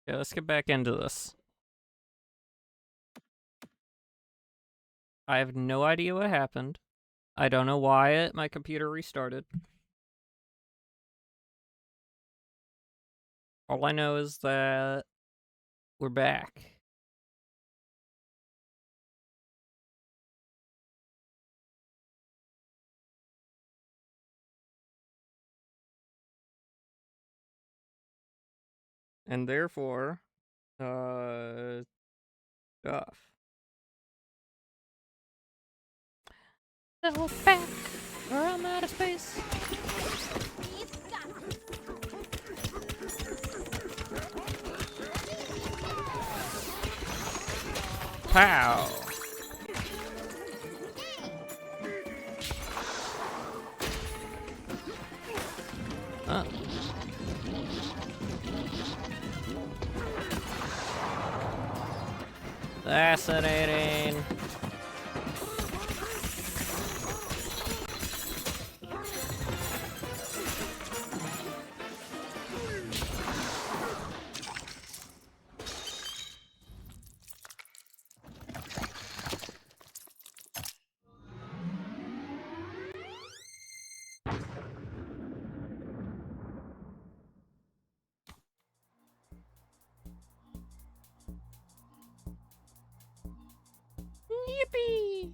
Yeah, let's get back into this. I have no idea what happened. I don't know why my computer restarted. All I know is that we're back. And therefore, stuff. So back from outer space. Pow! Oh. Fascinating. Yippee!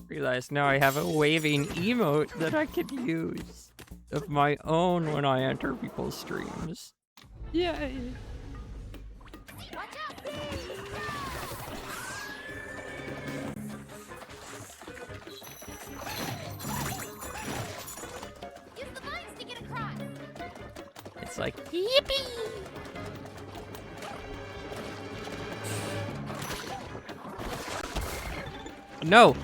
Realize now I have a waving emote that I could use of my own when I enter people's streams. Yay! It's like, yippee! No!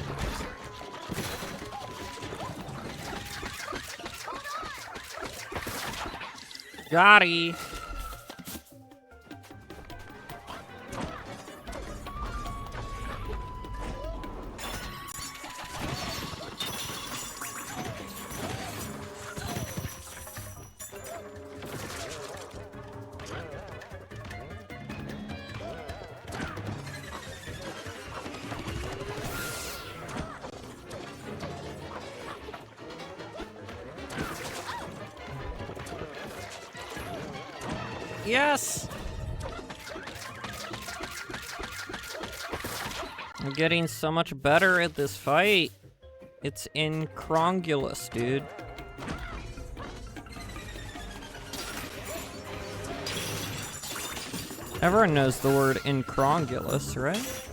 Gotti! Yes! I'm getting so much better at this fight. It's incongruous, dude. Everyone knows the word incongruous, right?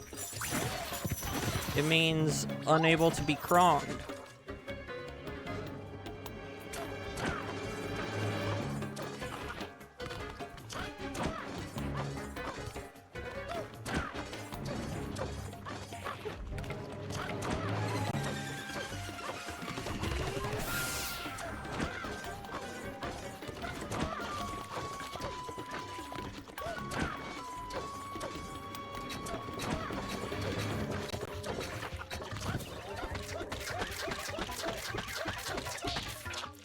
It means unable to be cronged.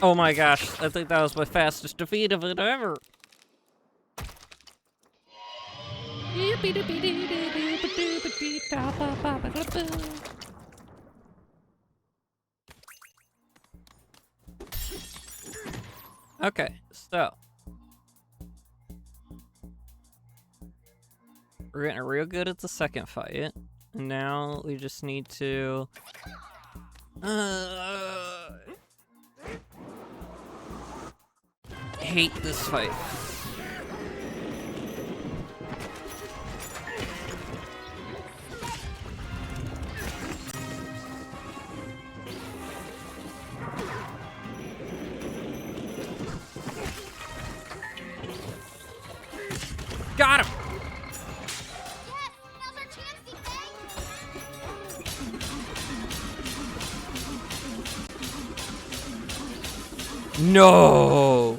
Oh my gosh, I think that was my fastest defeat of it ever. Okay, so we're getting real good at the second fight. And now we just need to hate this fight. Got him! No!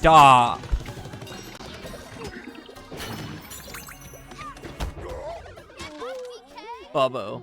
Stop. Bubbo.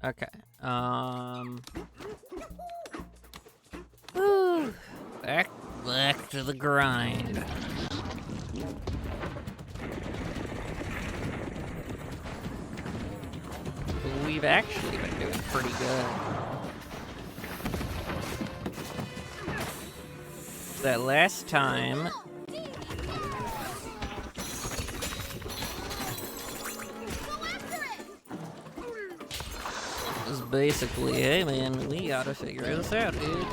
Okay. Woo. Back to the grind. We've actually been doing pretty good. That last time, was basically, hey man, we gotta figure this out, dude.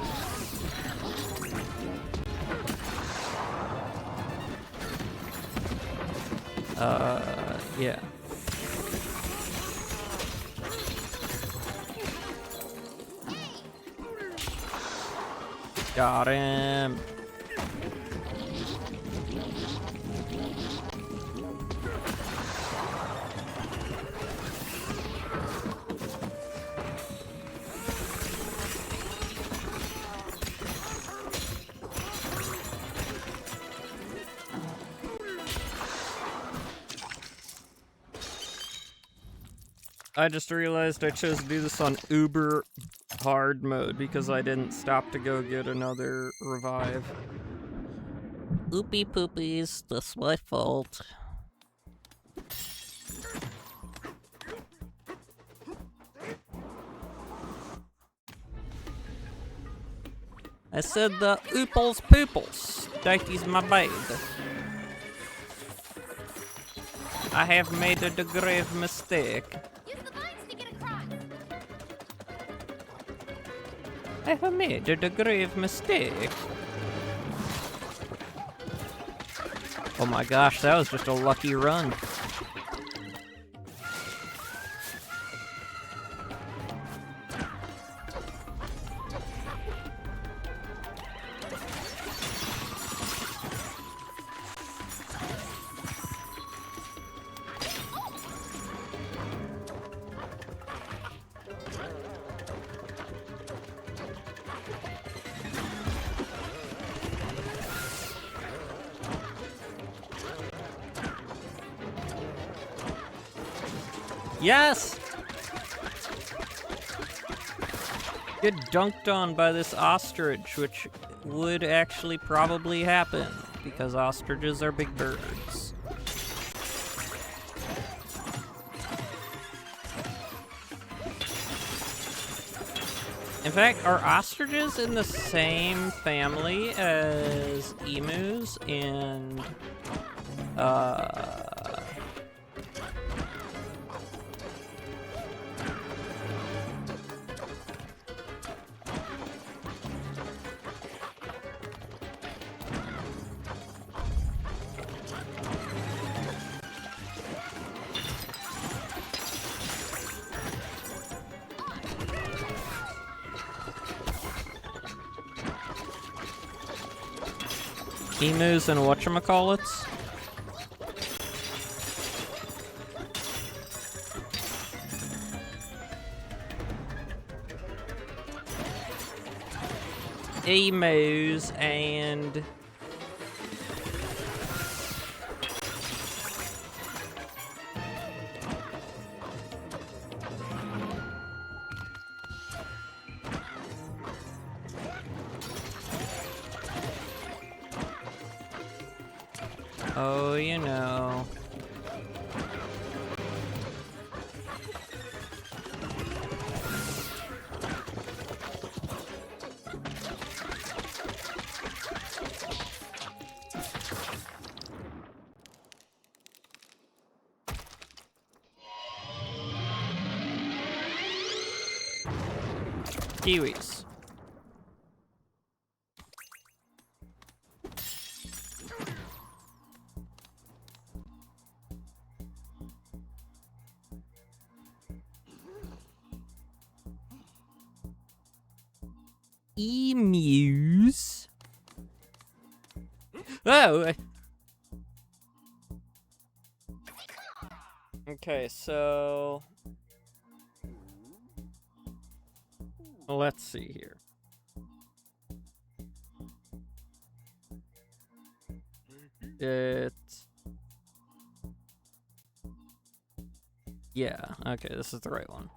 Yeah. Got him. I just realized I chose to do this on uber hard mode because I didn't stop to go get another revive. Oopie poopies, that's my fault. I said the ooples pooples. That is my bad. I have made a grave mistake. I have made a grave mistake. Oh my gosh, that was just a lucky run. Yes! Get dunked on by this ostrich, which would actually probably happen, because ostriches are big birds. In fact, are ostriches in the same family as emus and, emus and whatchamacallits? Emus and... oh, you know. Kiwis. Emus. Oh. Okay, so let's see here. Yeah, okay, this is the right one.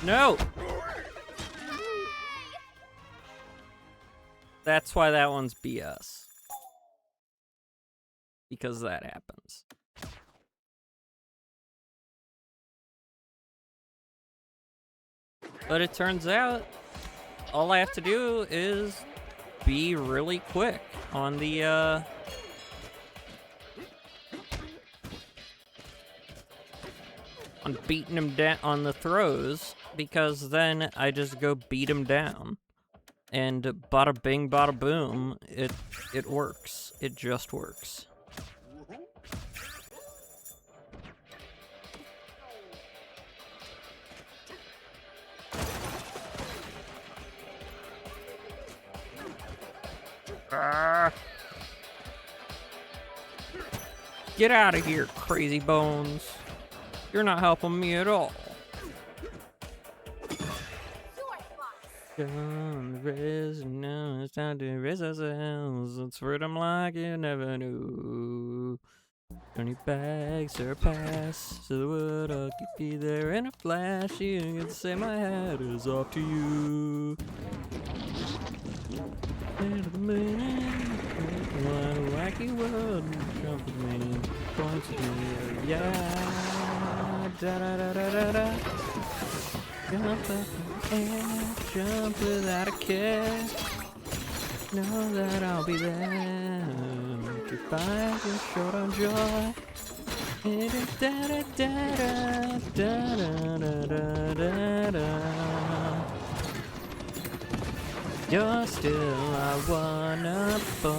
No! That's why that one's BS. Because that happens. But it turns out, all I have to do is be really quick on the, on beating him down on the throws, because then I just go beat him down. And bada bing, bada boom, it works. It just works. Get out of here, crazy bones. You're not helping me at all. Come raise, now it's time to raise ourselves. Let's freedom like you never knew. 20 bags or pass to the wood, I'll keep you there in a flash. You can say my hat is off to you. Into the moon, what a wacky world, jump with me, points with me, yeah, da da da da da da. Jump up and jump without a care. Know that I'll be there. Goodbye, just short on joy. Da da da da da da da da da. You're still a wanna boy.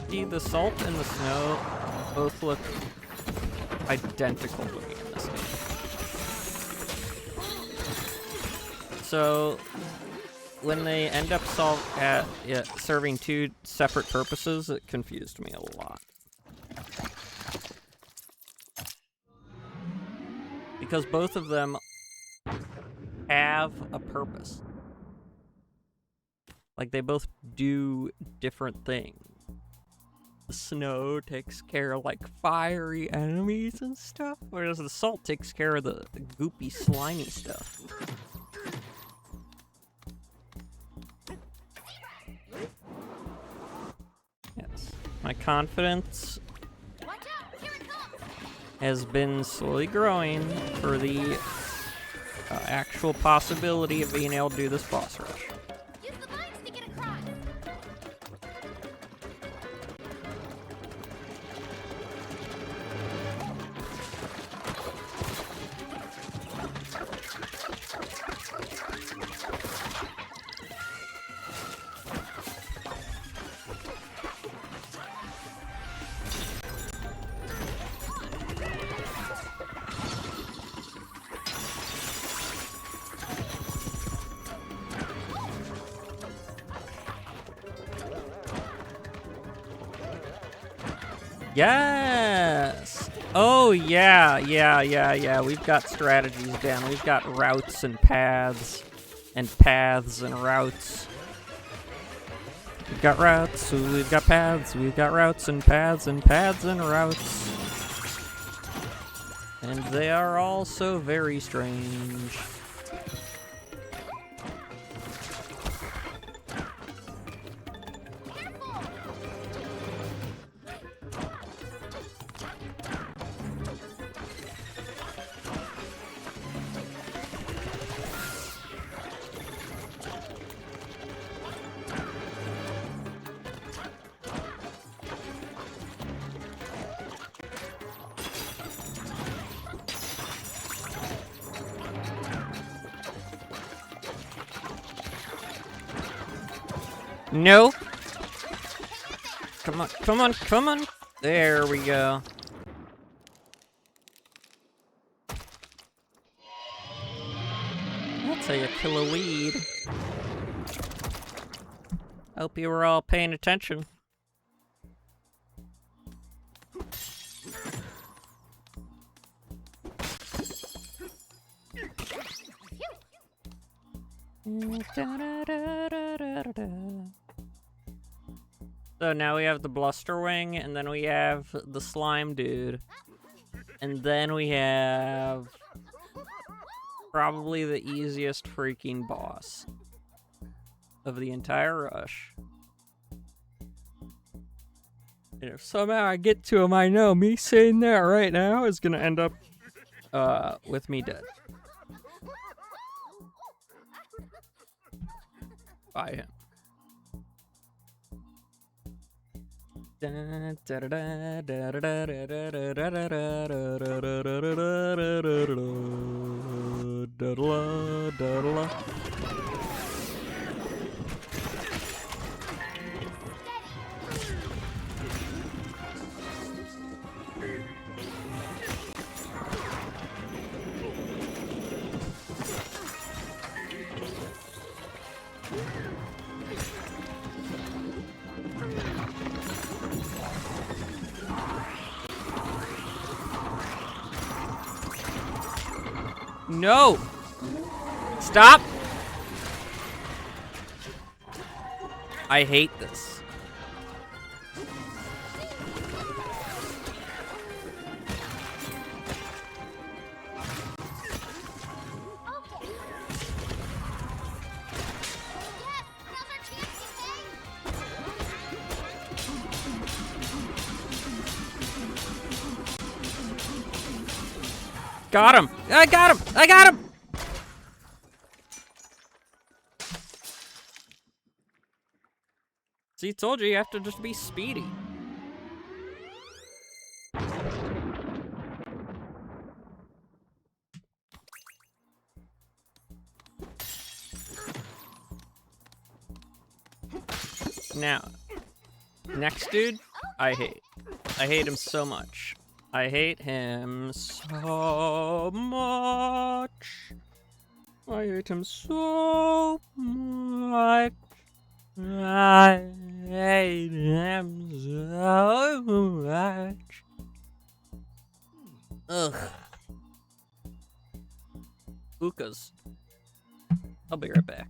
See, the salt and the snow both look identical to me in this game. So when they end up serving two separate purposes, it confused me a lot. Because both of them have a purpose. Like, they both do different things. The snow takes care of, like, fiery enemies and stuff, whereas the salt takes care of the goopy, slimy stuff. Yes. My confidence has been slowly growing for the actual possibility of being able to do this boss rush. Use the vines to get across. Yes! Oh, yeah. We've got strategies down. We've got routes and paths and routes. We've got routes, we've got paths, we've got routes and paths and routes. And they are all so very strange. No. Come on, come on, come on. There we go. That's how you kill a weed. Hope you were all paying attention. So now we have the Bluster Wing, and then we have the Slime Dude. And then we have probably the easiest freaking boss of the entire rush. And if somehow I get to him, I know me saying that right now is gonna end up with me dead. By him. No! Stop! I hate this. Got him! I got him! I got him! See, told you have to just be speedy. Now, next dude, I hate. I hate him so much. I hate him so much. I hate him so much. I hate him so much. Ugh. Hookahs. I'll be right back.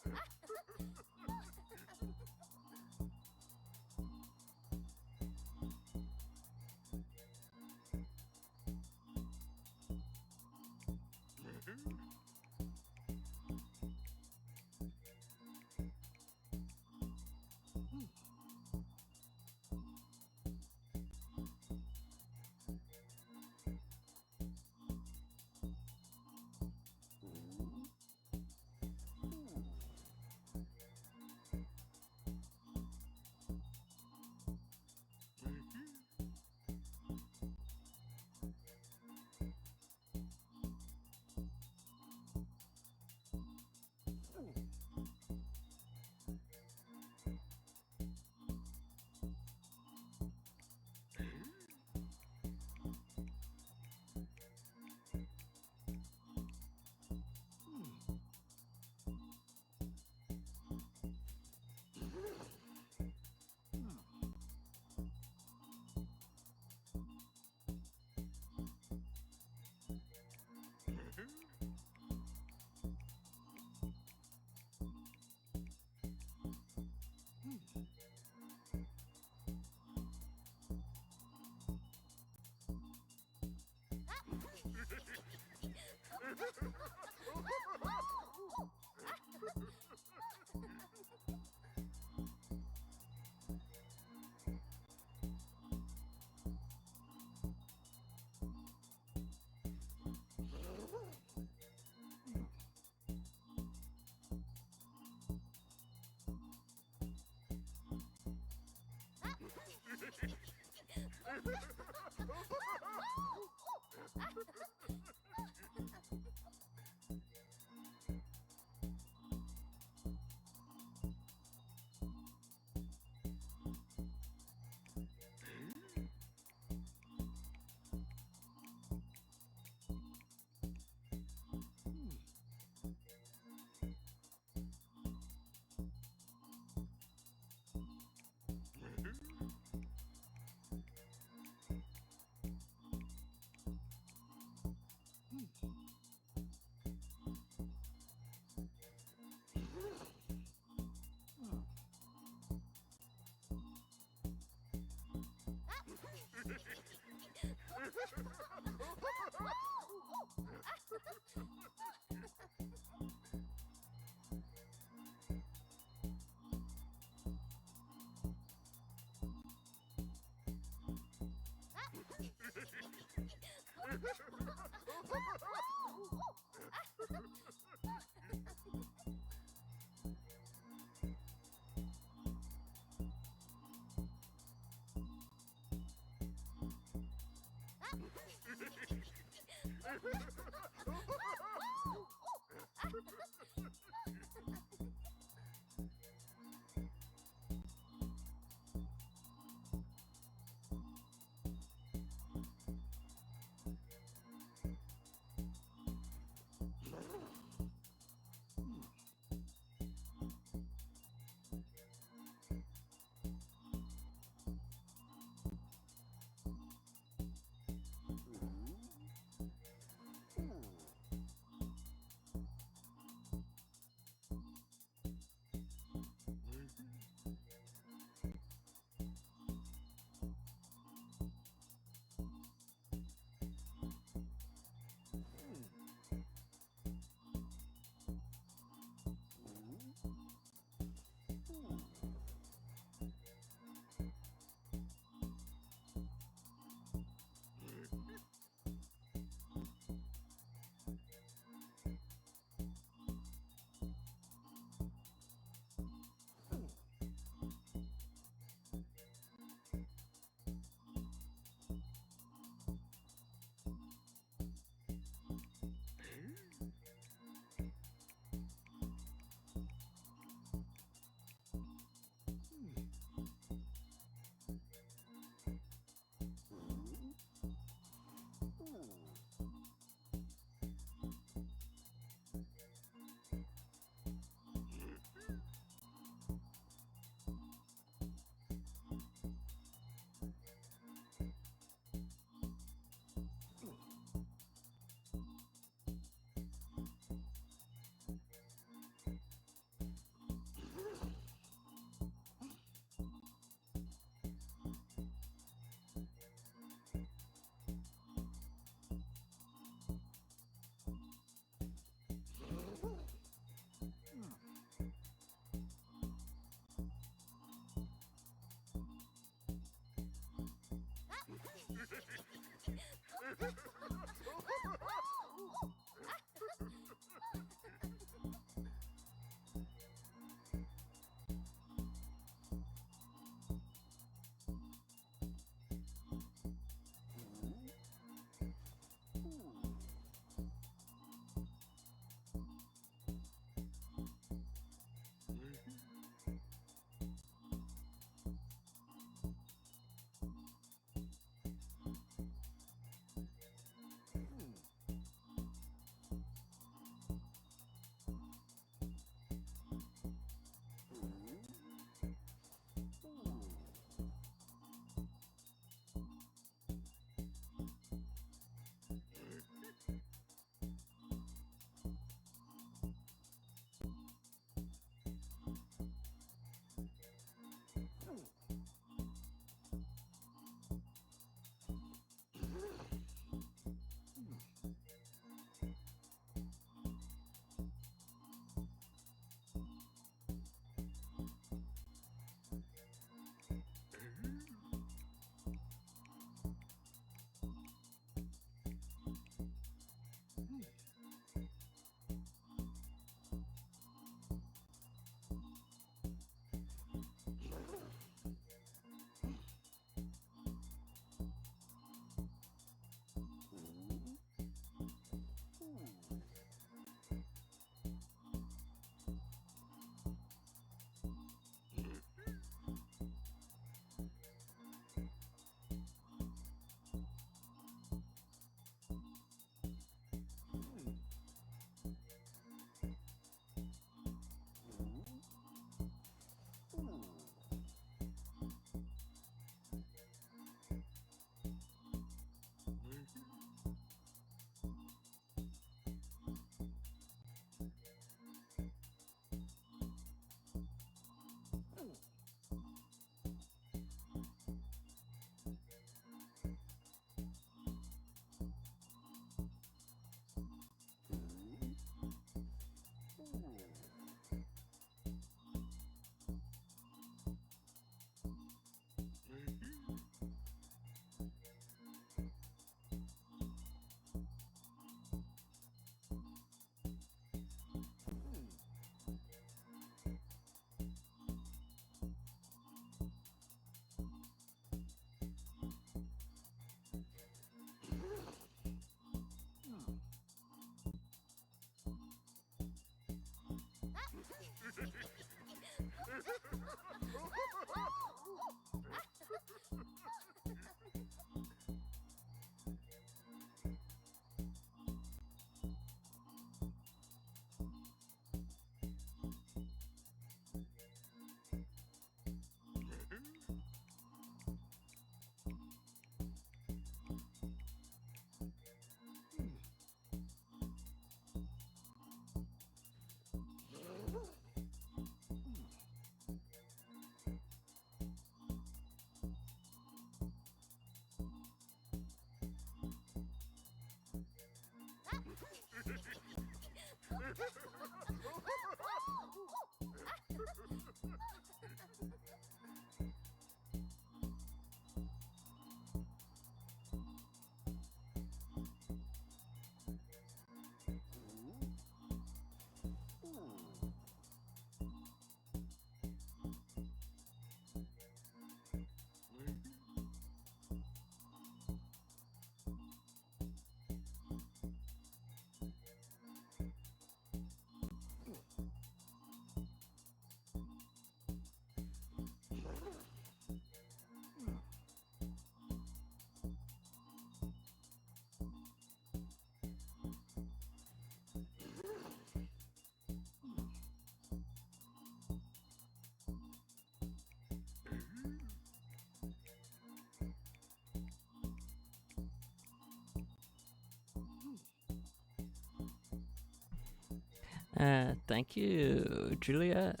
Thank you, Juliet.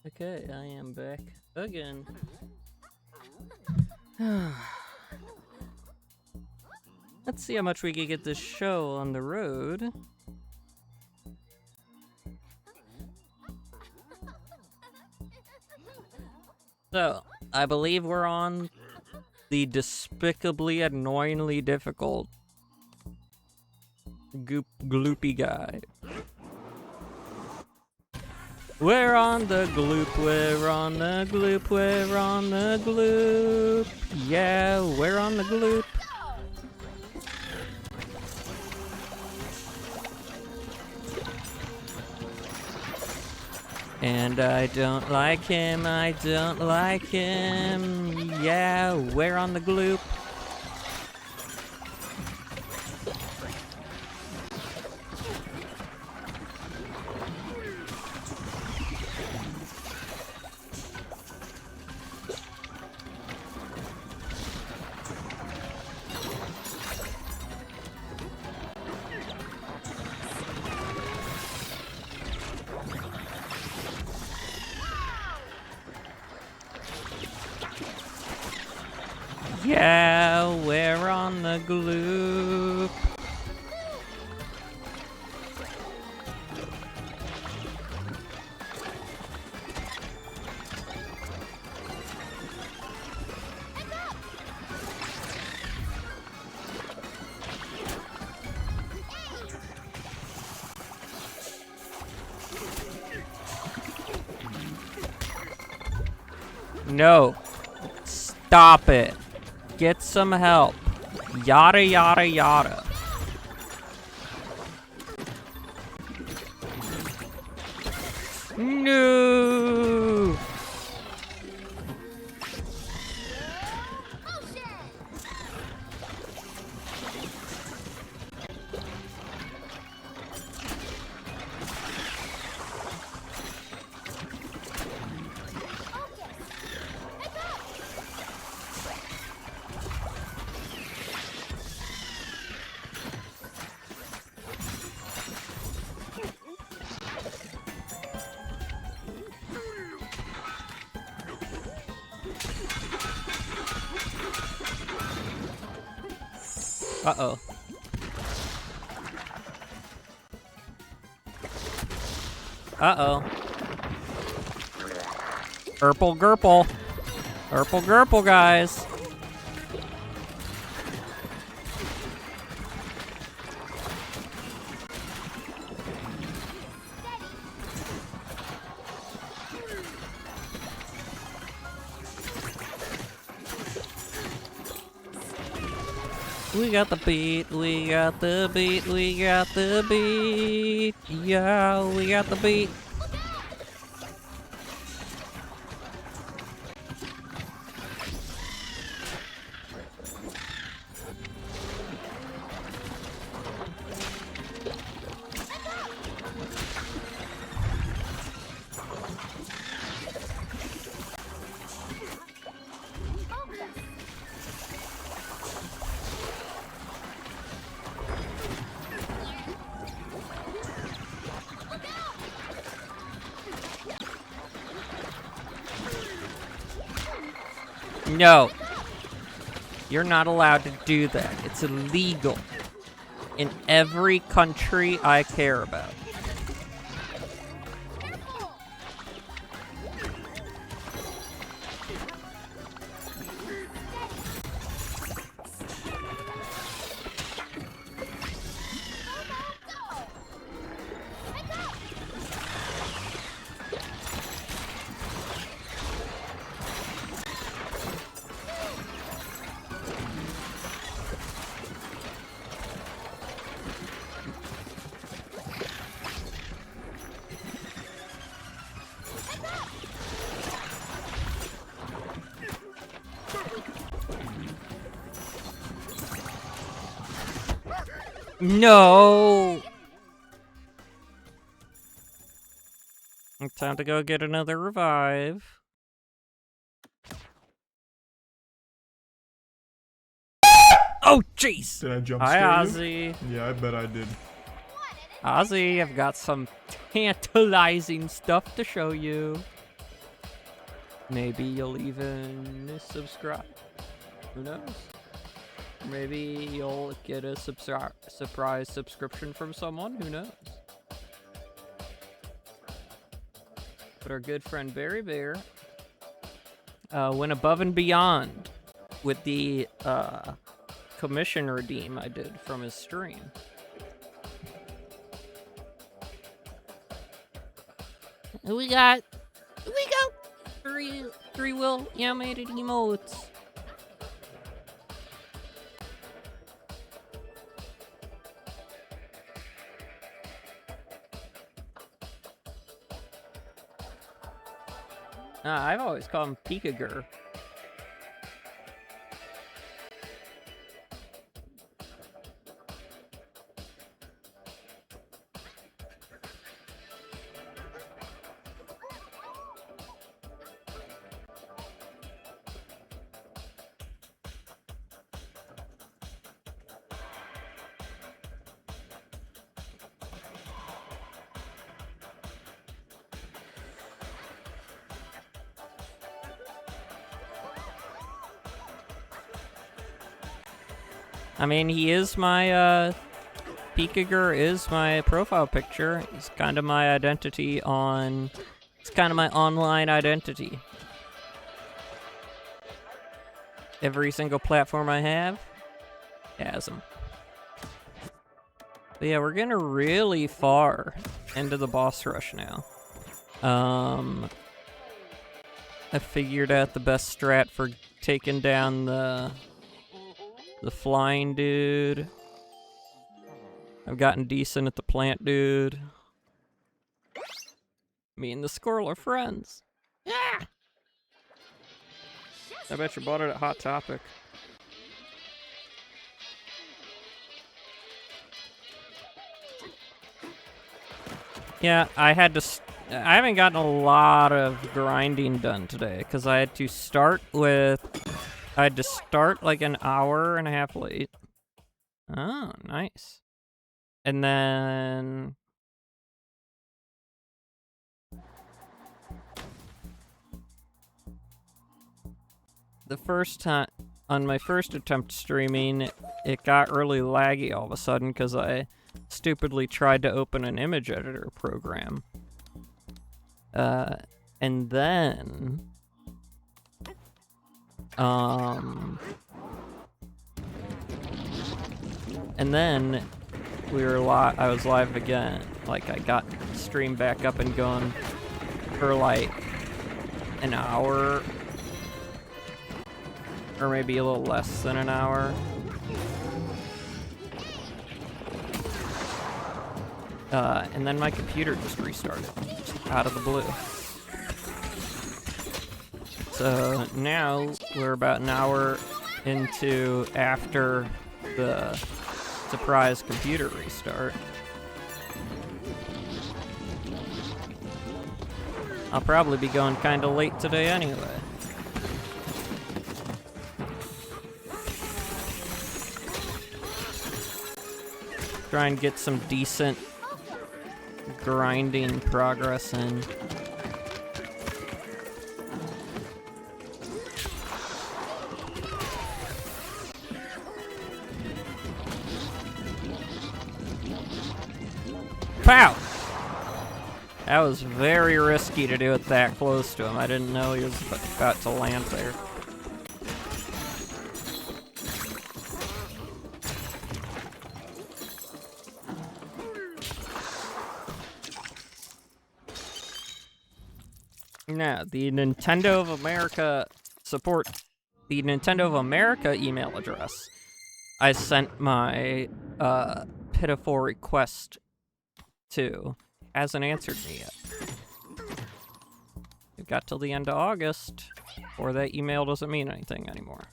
Okay, I am back again. Let's see how much we can get this show on the road. So, I believe we're on the despicably, annoyingly difficult gloopy guy. We're on the gloop, we're on the gloop, we're on the gloop. Yeah, we're on the gloop. And I don't like him, I don't like him. Yeah, we're on the gloop. Yeah, we're on the gloop. No. Stop it. Get some help. Yada, yada, yada. No. Uh-oh. Uh-oh. Purple Gurple. Purple Gurple, guys. We got the beat, we got the beat, we got the beat. Yeah, we got the beat. No. You're not allowed to do that. It's illegal in every country I care about. No! Time to go get another revive. Oh, jeez! Did I jump Hi, scare Ozzy. you? Yeah, I bet I did. Ozzy, I've got some tantalizing stuff to show you. Maybe you'll even subscribe. Who knows? Maybe you'll get a surprise subscription from someone. Who knows? But our good friend Barry Bear went above and beyond with the commission redeem I did from his stream. We got three will animated emotes. I've always called him Pikagur. I mean, he is my, Pikagur is my profile picture. He's kind of my identity on... It's kind of my online identity. Every single platform I have has him. But yeah, we're getting really far into the boss rush now. I figured out the best strat for taking down the flying dude. I've gotten decent at the plant dude. Me and the squirrel are friends. Yeah! I bet you bought it at Hot Topic. Yeah, I haven't gotten a lot of grinding done today, because I had to start like an hour and a half late. Oh, nice. And then... the first time, on my first attempt streaming, it got really laggy all of a sudden because I stupidly tried to open an image editor program. And then... and then I was live again. Like, I got stream back up and going for like an hour, or maybe a little less than an hour. And then my computer just restarted, just out of the blue. So now we're about an hour into after the surprise computer restart. I'll probably be going kind of late today anyway. Try and get some decent grinding progress in. Pow! That was very risky to do it that close to him. I didn't know he was about to land there. Now, the Nintendo of America the Nintendo of America email address I sent my pitiful request to hasn't answered me yet. We've got till the end of August, or that email doesn't mean anything anymore.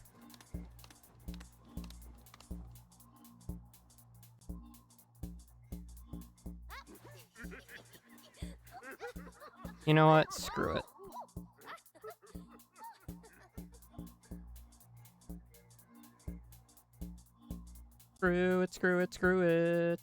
You know what? Screw it. Screw it, screw it, screw it.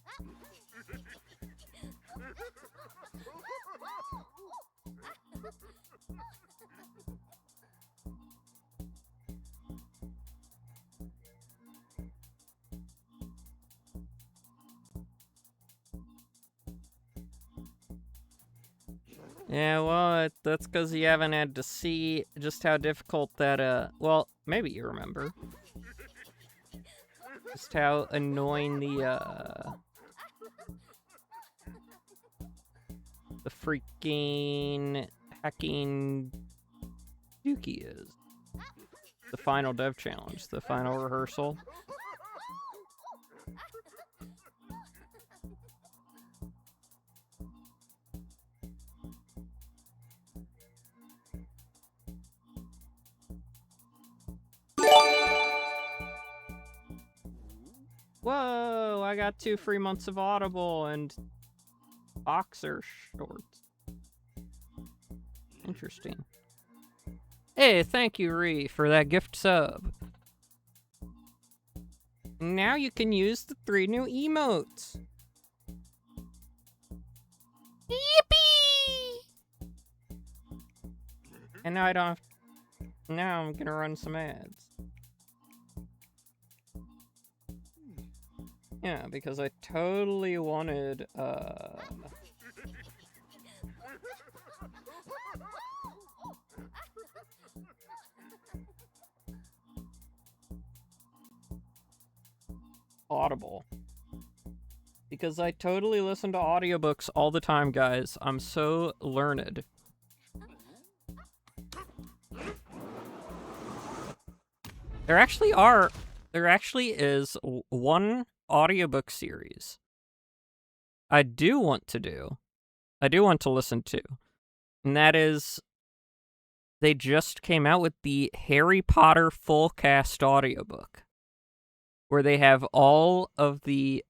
Yeah, well, that's because you haven't had to see just how difficult that, well, maybe you remember. Just how annoying the freaking hacking Dookie is. The final dev challenge, the final rehearsal. Whoa, I got 2 free months of Audible and Boxer shorts. Interesting. Hey, thank you, Ree, for that gift sub. Now you can use the 3 new emotes. Yippee! And now I don't have... Now I'm gonna run some ads. Yeah, because I totally wanted, Audible. Because I totally listen to audiobooks all the time, guys. I'm so learned. There actually is one audiobook series I do want to listen to. And that is, they just came out with the Harry Potter full cast audiobook, where they have all of the,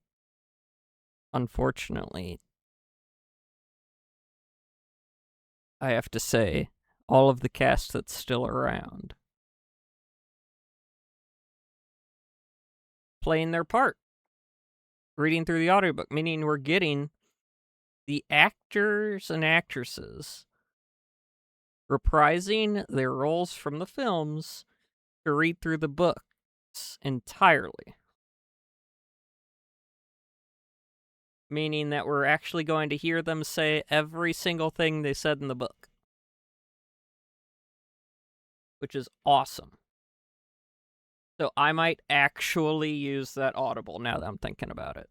unfortunately, I have to say, all of the cast that's still around, playing their part, reading through the audiobook, meaning we're getting the actors and actresses reprising their roles from the films to read through the books entirely. Meaning that we're actually going to hear them say every single thing they said in the book. Which is awesome. So I might actually use that Audible now that I'm thinking about it.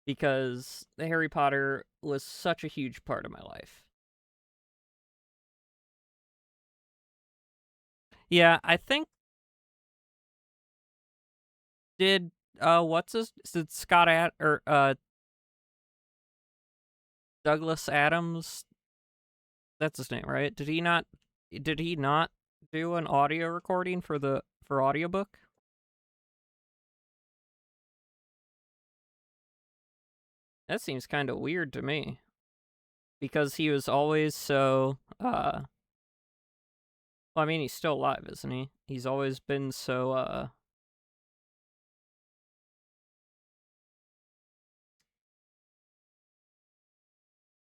Because the Harry Potter was such a huge part of my life. Yeah, I think did Douglas Adams, that's his name, right? Did he not do an audio recording for audiobook? That seems kind of weird to me. Because he was always so well, I mean, he's still alive, isn't he? He's always been so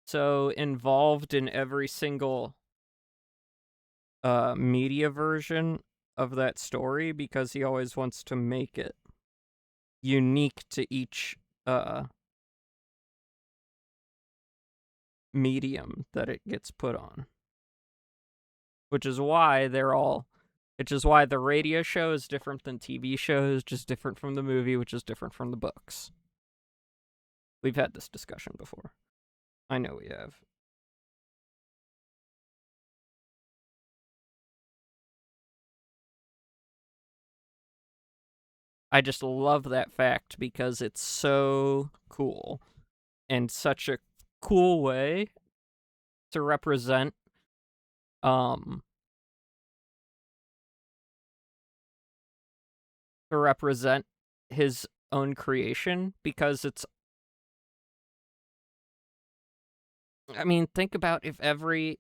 so involved in every single media version of that story, because he always wants to make it unique to each medium that it gets put on. Which is why the radio show is different than TV shows, just different from the movie, which is different from the books. We've had this discussion before. I know we have. I just love that fact because it's so cool and such a cool way to represent um his own creation, because I mean, think about if every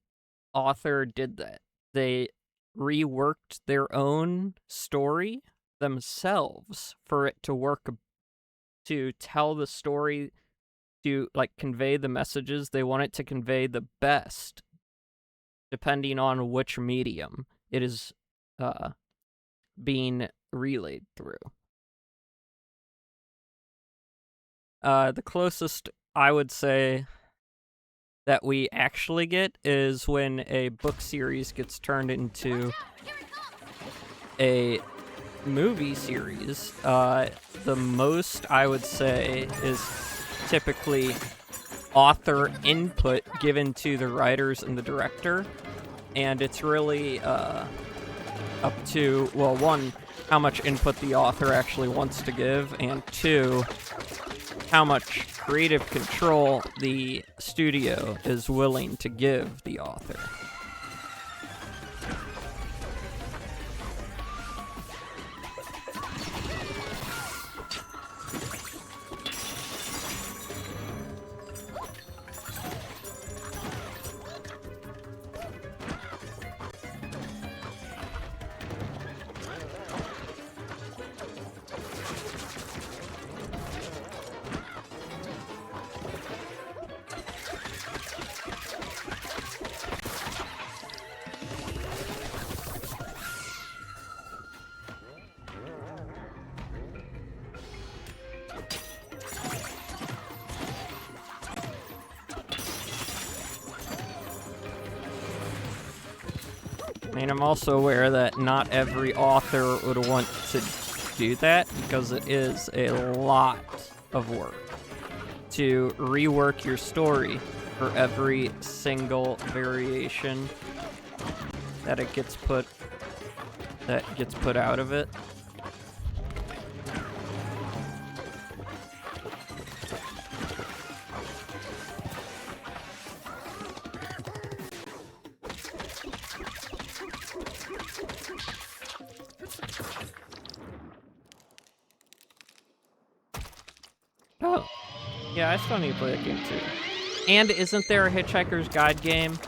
author did that. They reworked their own story themselves for it to work, to tell the story, to like convey the messages they want it to convey the best, depending on which medium it is being relayed through. The closest I would say that we actually get is when a book series gets turned into a movie series. The most I would say is typically author input given to the writers and the director, and it's really up to, well, one, how much input the author actually wants to give, and two, how much creative control the studio is willing to give the author. I mean, I'm also aware that not every author would want to do that, because it is a lot of work to rework your story for every single variation that gets put out of it. Oh, yeah, I still need to play that game too. And isn't there a Hitchhiker's Guide game?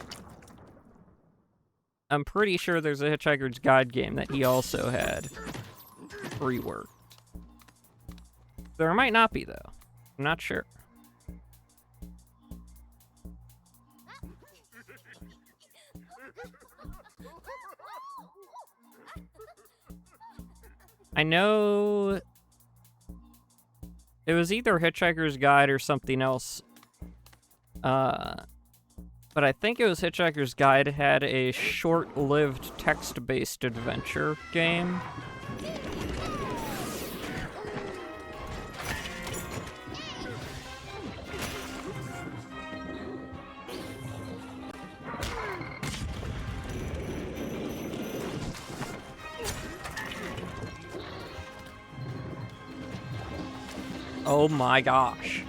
I'm pretty sure there's a Hitchhiker's Guide game that he also had reworked. There might not be, though. I'm not sure. I know it was either Hitchhiker's Guide or something else. But I think it was Hitchhiker's Guide had a short-lived text-based adventure game. Oh my gosh.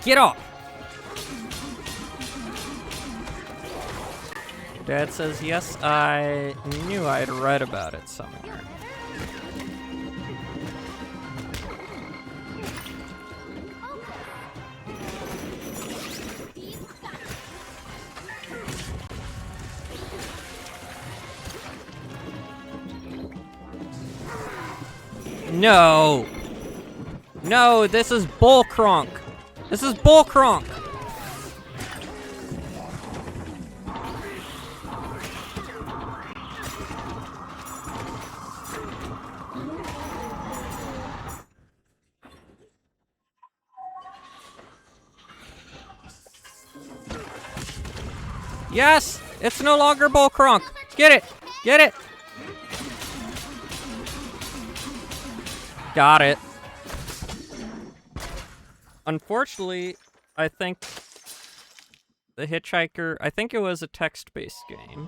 Get off! Dad says, yes, I knew I'd read about it somewhere. No! No, this is bullcrunk! This is bullcrunk! Yes! It's no longer bullcrunk! Get it! Get it! Got it. Unfortunately, I think the Hitchhiker, I think it was a text-based game,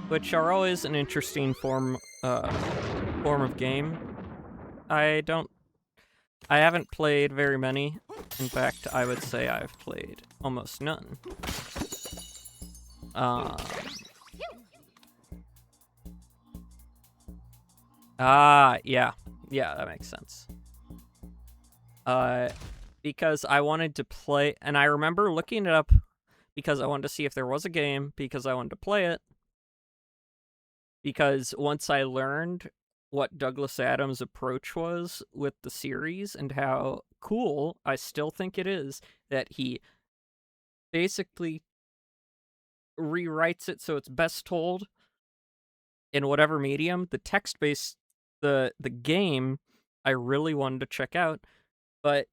which are always an interesting form of game. I haven't played very many. In fact, I would say I've played almost none. Yeah, that makes sense. Because I wanted to play, and I remember looking it up because I wanted to see if there was a game, because I wanted to play it. Because once I learned what Douglas Adams' approach was with the series and how cool I still think it is that he basically rewrites it so it's best told in whatever medium. The text-based, the game, I really wanted to check out, but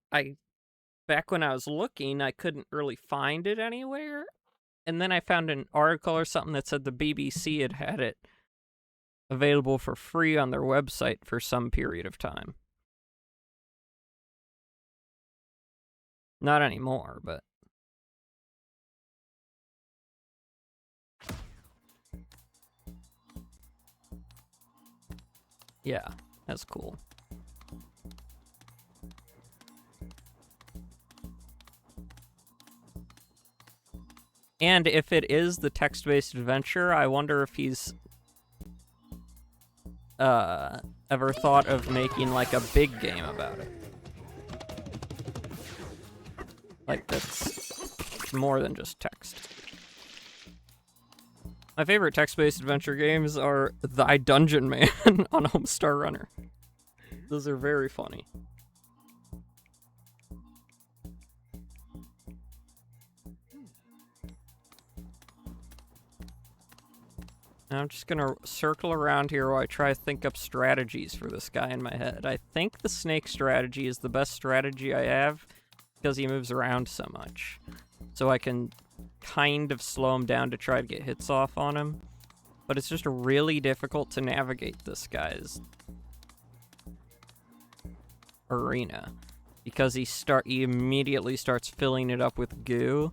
back when I was looking, I couldn't really find it anywhere. And then I found an article or something that said the BBC had it available for free on their website for some period of time. Not anymore, but... yeah, that's cool. And if it is the text-based adventure, I wonder if he's ever thought of making like a big game about it. Like that's more than just text. My favorite text-based adventure games are Thy Dungeon Man on Homestar Runner. Those are very funny. Now I'm just gonna circle around here while I try to think up strategies for this guy in my head. I think the snake strategy is the best strategy I have because he moves around so much. So I can kind of slow him down to try to get hits off on him. But it's just really difficult to navigate this guy's arena because he immediately starts filling it up with goo.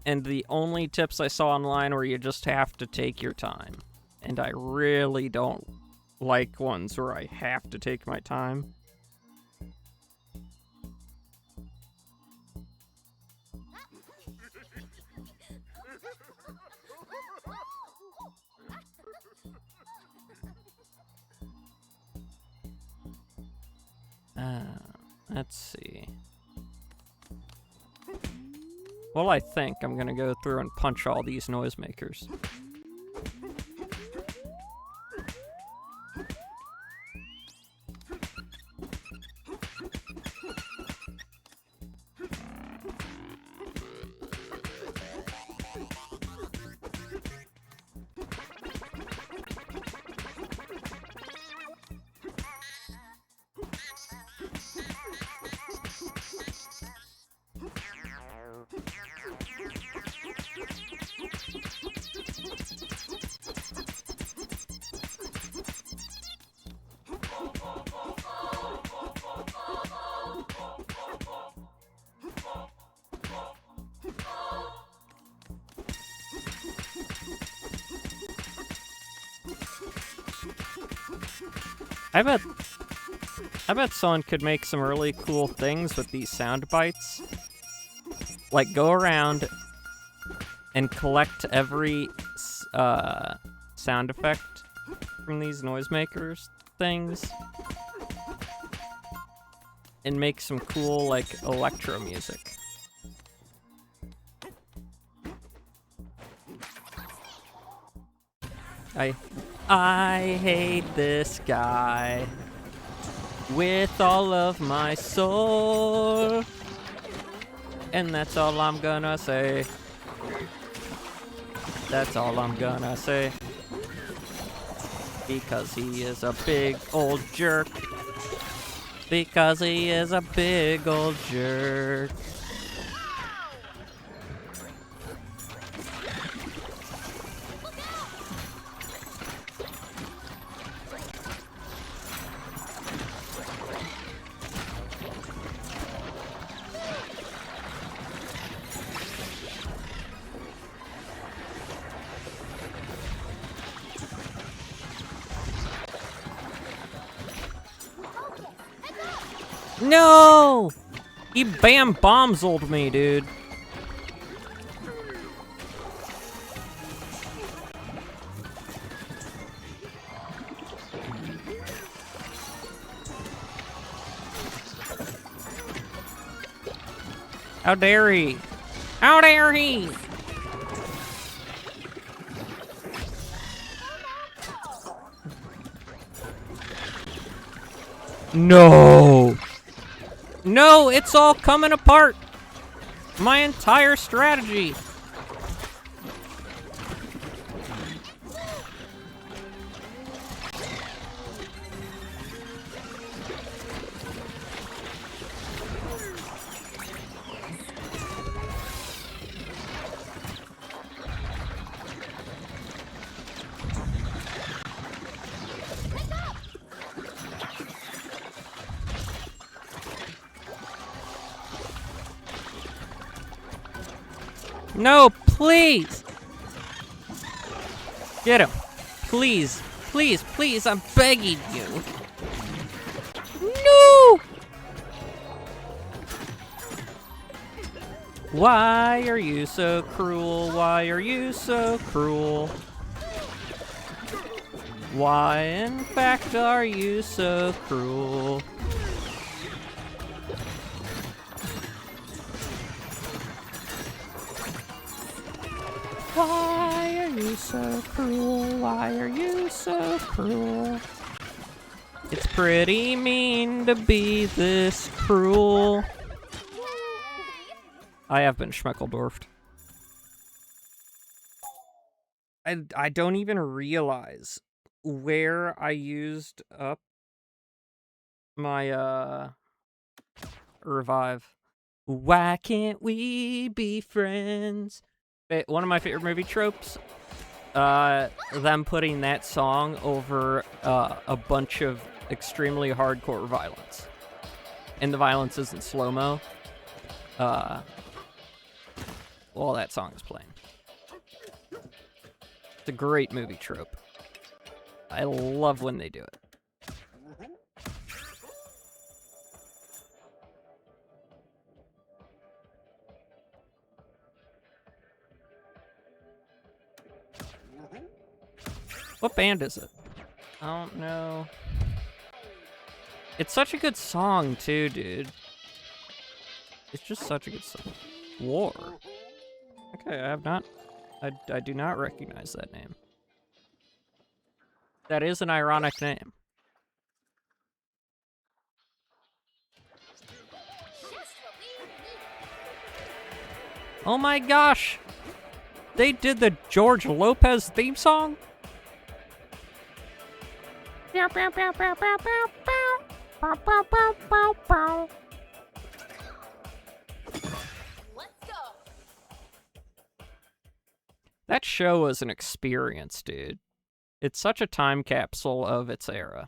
And the only tips I saw online were you just have to take your time. And I really don't like ones where I have to take my time. Let's see. Well, I think I'm gonna go through and punch all these noisemakers. I bet someone could make some really cool things with these sound bites. Like, go around and collect every sound effect from these noisemakers things. And make some cool, like, electro music. I hate this guy with all of my soul, and that's all I'm gonna say. That's all I'm gonna say. Because he is a big old jerk. Because he is a big old jerk. No! He bam-bombs-old me, dude. How dare he? How dare he? No! No, it's all coming apart! My entire strategy! No, please! Get him. Please, please, please, I'm begging you. No! Why are you so cruel? Why are you so cruel? Why, in fact, are you so cruel? Why are you so cruel? Why are you so cruel? It's pretty mean to be this cruel. I have been Schmeckledorfed. I don't even realize where I used up my revive. Why can't we be friends? One of my favorite movie tropes, them putting that song over a bunch of extremely hardcore violence. And the violence isn't slow-mo. While that song is playing. It's a great movie trope. I love when they do it. What band is it? I don't know. It's such a good song, too, dude. It's just such a good song. War. Okay, I do not recognize that name. That is an ironic name. Oh my gosh! They did the George Lopez theme song? That show was an experience, dude. It's such a time capsule of its era.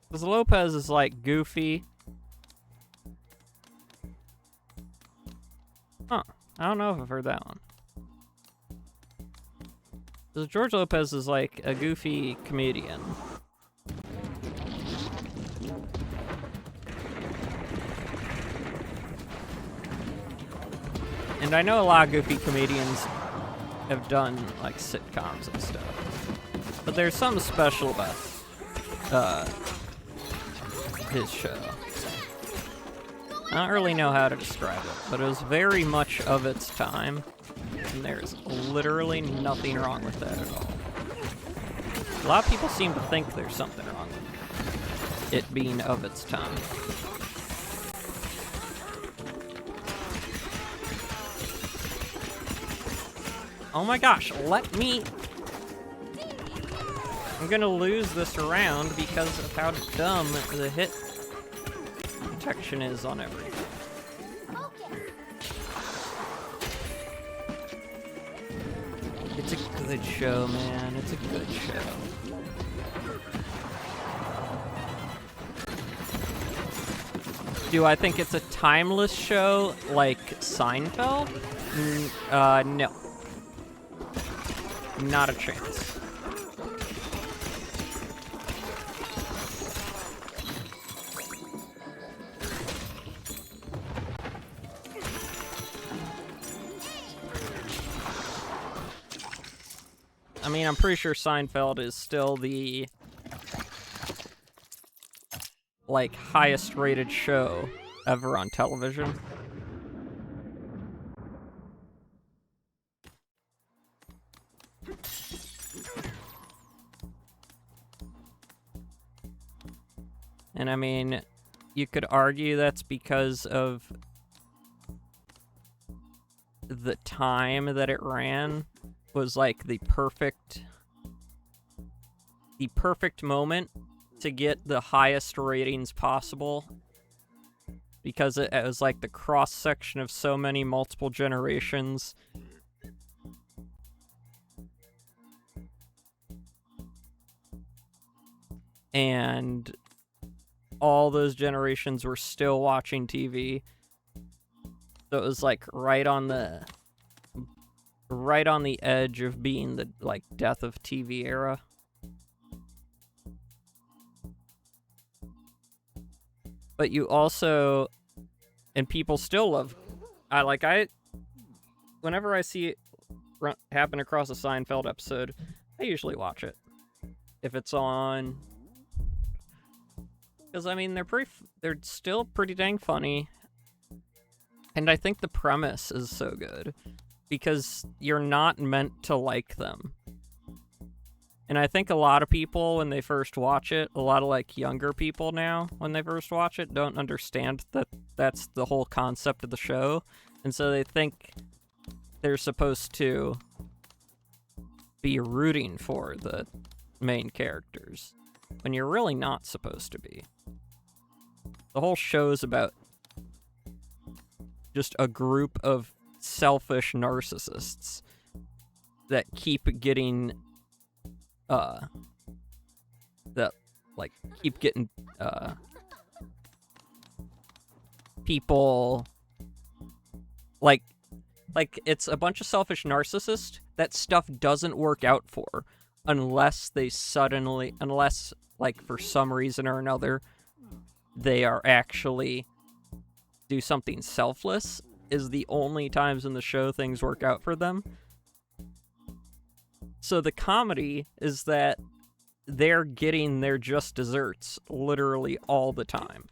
Because Lopez is like goofy. Huh. I don't know if I've heard that one. Because George Lopez is like a goofy comedian. And I know a lot of goofy comedians have done like sitcoms and stuff. But there's something special about his show. I don't really know how to describe it, but it was very much of its time. And there's literally nothing wrong with that at all. A lot of people seem to think there's something wrong with it being of its time. Oh my gosh, let me... I'm gonna lose this round because of how dumb the hit protection is on everything. It's a good show, man. It's a good show. Do I think it's a timeless show like Seinfeld? No. Not a chance. I mean, I'm pretty sure Seinfeld is still the, like, highest rated show ever on television. And I mean, you could argue that's because of the time that it ran was like the perfect moment to get the highest ratings possible, because it was like the cross section of so many multiple generations. And all those generations were still watching TV. So it was like right on the edge of being the like death of TV era. But you also, and people still love, whenever I see it happen across a Seinfeld episode, I usually watch it if it's on, because I mean they're still pretty dang funny, and I think the premise is so good because you're not meant to like them. And I think a lot of people, when they first watch it, a lot of like younger people now, when they first watch it, don't understand that that's the whole concept of the show. And so they think they're supposed to be rooting for the main characters, when you're really not supposed to be. The whole show's about just a group of selfish narcissists that keep getting people like it's a bunch of selfish narcissists that stuff doesn't work out for unless like for some reason or another they are actually do something selfless, is the only times in the show things work out for them. So the comedy is that they're getting their just desserts literally all the time.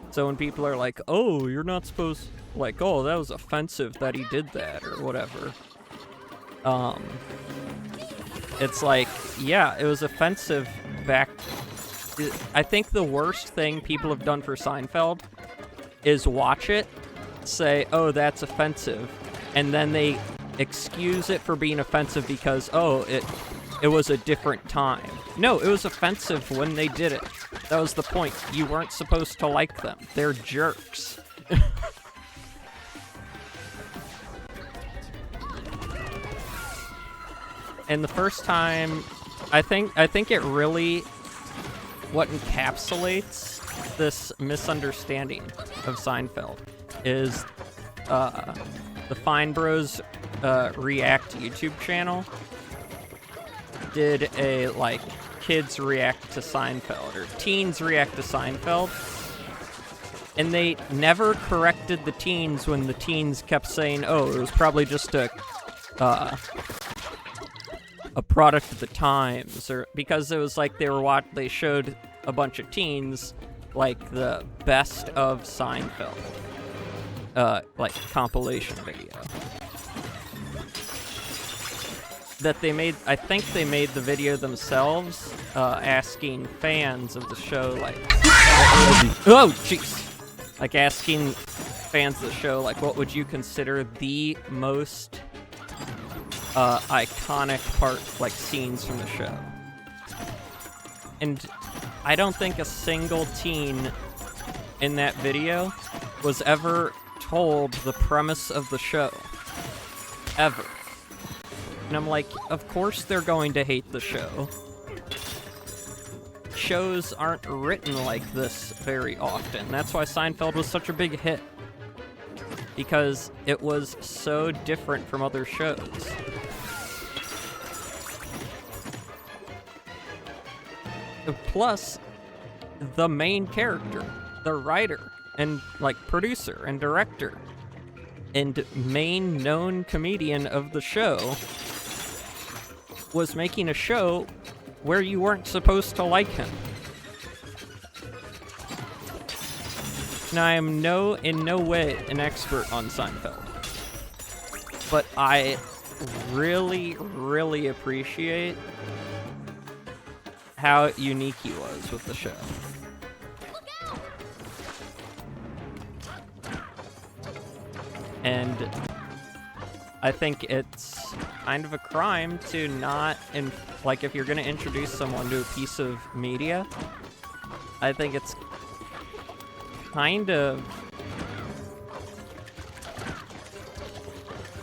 So when people are like, oh, you're not supposed, like, oh, that was offensive that he did that, or whatever. It's like, yeah, it was offensive back. I think the worst thing people have done for Seinfeld is watch it, say, oh, that's offensive, and then they excuse it for being offensive because, oh, it was a different time. No, it was offensive when they did it. That was the point. You weren't supposed to like them. They're jerks. And the first time, I think it really, what encapsulates this misunderstanding of Seinfeld is the Fine Bros React YouTube channel did a, like, kids react to Seinfeld, or teens react to Seinfeld, and they never corrected the teens when the teens kept saying, oh, it was probably just a product of the times, or because it was like they showed a bunch of teens, like, the best of Seinfeld, like, compilation video. That they made, I think they made the video themselves, asking fans of the show, like, oh, jeez! Like, asking fans of the show, like, what would you consider the most iconic part, like, scenes from the show? And I don't think a single teen in that video was ever told the premise of the show. Ever. And I'm like, of course they're going to hate the show. Shows aren't written like this very often. That's why Seinfeld was such a big hit. Because it was so different from other shows. Plus, the main character, the writer, and, like, producer and director, and main known comedian of the show was making a show where you weren't supposed to like him. Now, I am in no way an expert on Seinfeld, but I really, really appreciate how unique he was with the show. And I think it's kind of a crime to not, like, if you're going to introduce someone to a piece of media, I think it's kind of...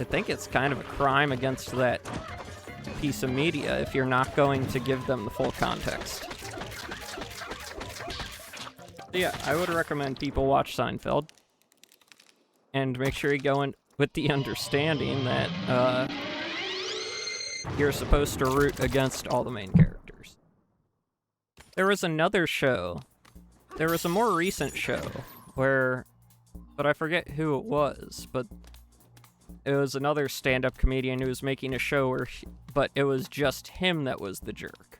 I think it's kind of a crime against that piece of media if you're not going to give them the full context. Yeah, I would recommend people watch Seinfeld. And make sure you go in with the understanding that you're supposed to root against all the main characters. There was another show. There was a more recent show where... But I forget who it was, but... It was another stand-up comedian who was making a show where... But it was just him that was the jerk.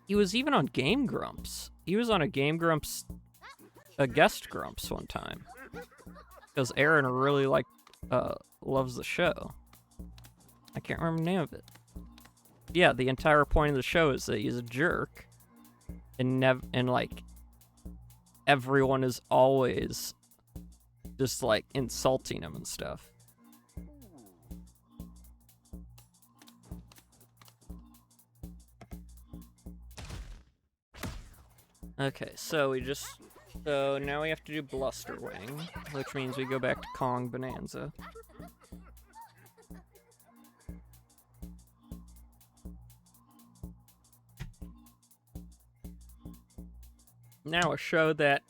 He was even on Game Grumps. He was on a Game Grumps... A guest Grumps one time. Because Aaron really, loves the show. I can't remember the name of it. Yeah, the entire point of the show is that he's a jerk. And everyone is always... just, insulting him and stuff. Okay, so now we have to do Blusterwing, which means we go back to Kong Bananza. Now a show that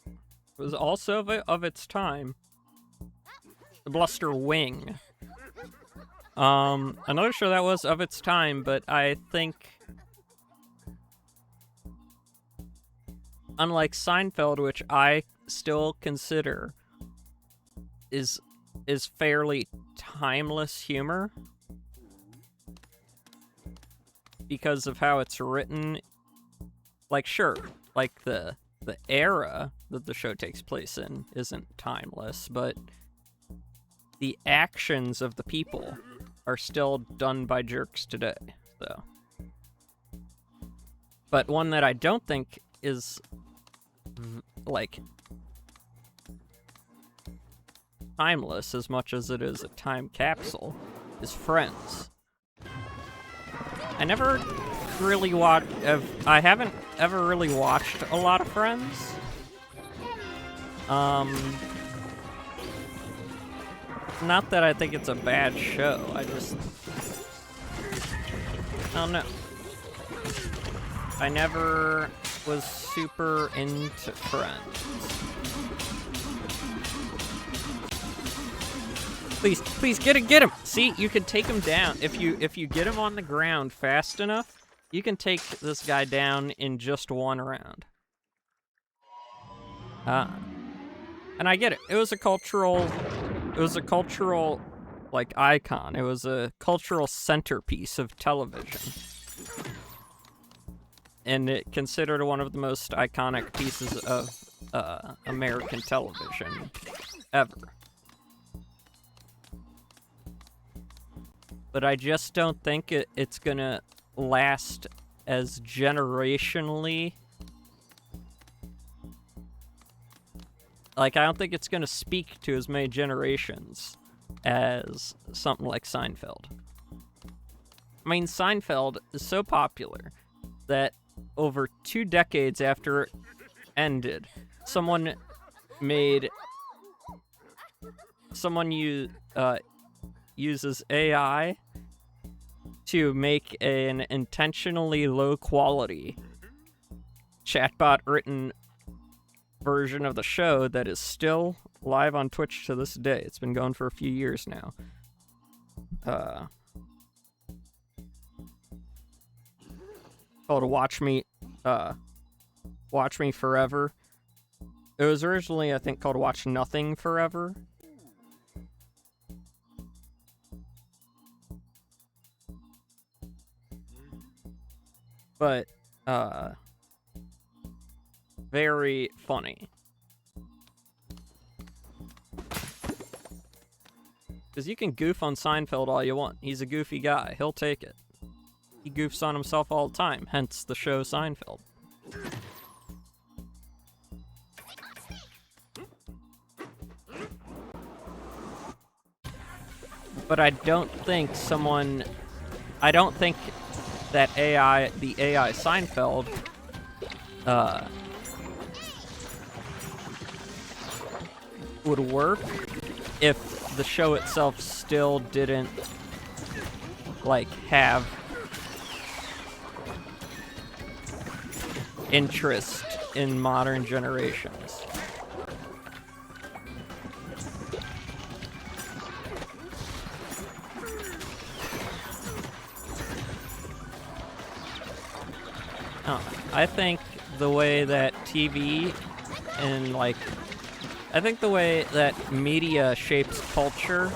was also of its time, the Blusterwing. Another show that was of its time, but I think, unlike Seinfeld, which I still consider is fairly timeless humor because of how it's written. Sure, the era that the show takes place in isn't timeless, but the actions of the people are still done by jerks today, so. But one that I don't think is, timeless as much as it is a time capsule is Friends. I never really I haven't ever really watched a lot of Friends. Not that I think it's a bad show, I don't know. I never was super into Friends. Please get him! See, you can take him down. If you get him on the ground fast enough, you can take this guy down in just one round. And I get it. It was a cultural icon. It was a cultural centerpiece of television. And it considered one of the most iconic pieces of American television ever. But I just don't think it's gonna last as generationally. I don't think it's gonna speak to as many generations as something like Seinfeld. I mean, Seinfeld is so popular that over 2 decades after it ended, someone uses AI to make an intentionally low quality chatbot written version of the show that is still live on Twitch to this day. It's been going for a few years now. Called Watch Me Forever. It was originally, I think, called Watch Nothing Forever. But, very funny. Because you can goof on Seinfeld all you want. He's a goofy guy. He'll take it. He goofs on himself all the time, hence the show but I don't think that the AI Seinfeld, would work if the show itself still didn't, like, have interest in modern generations. I think the way that TV and, like, I think the way that media shapes culture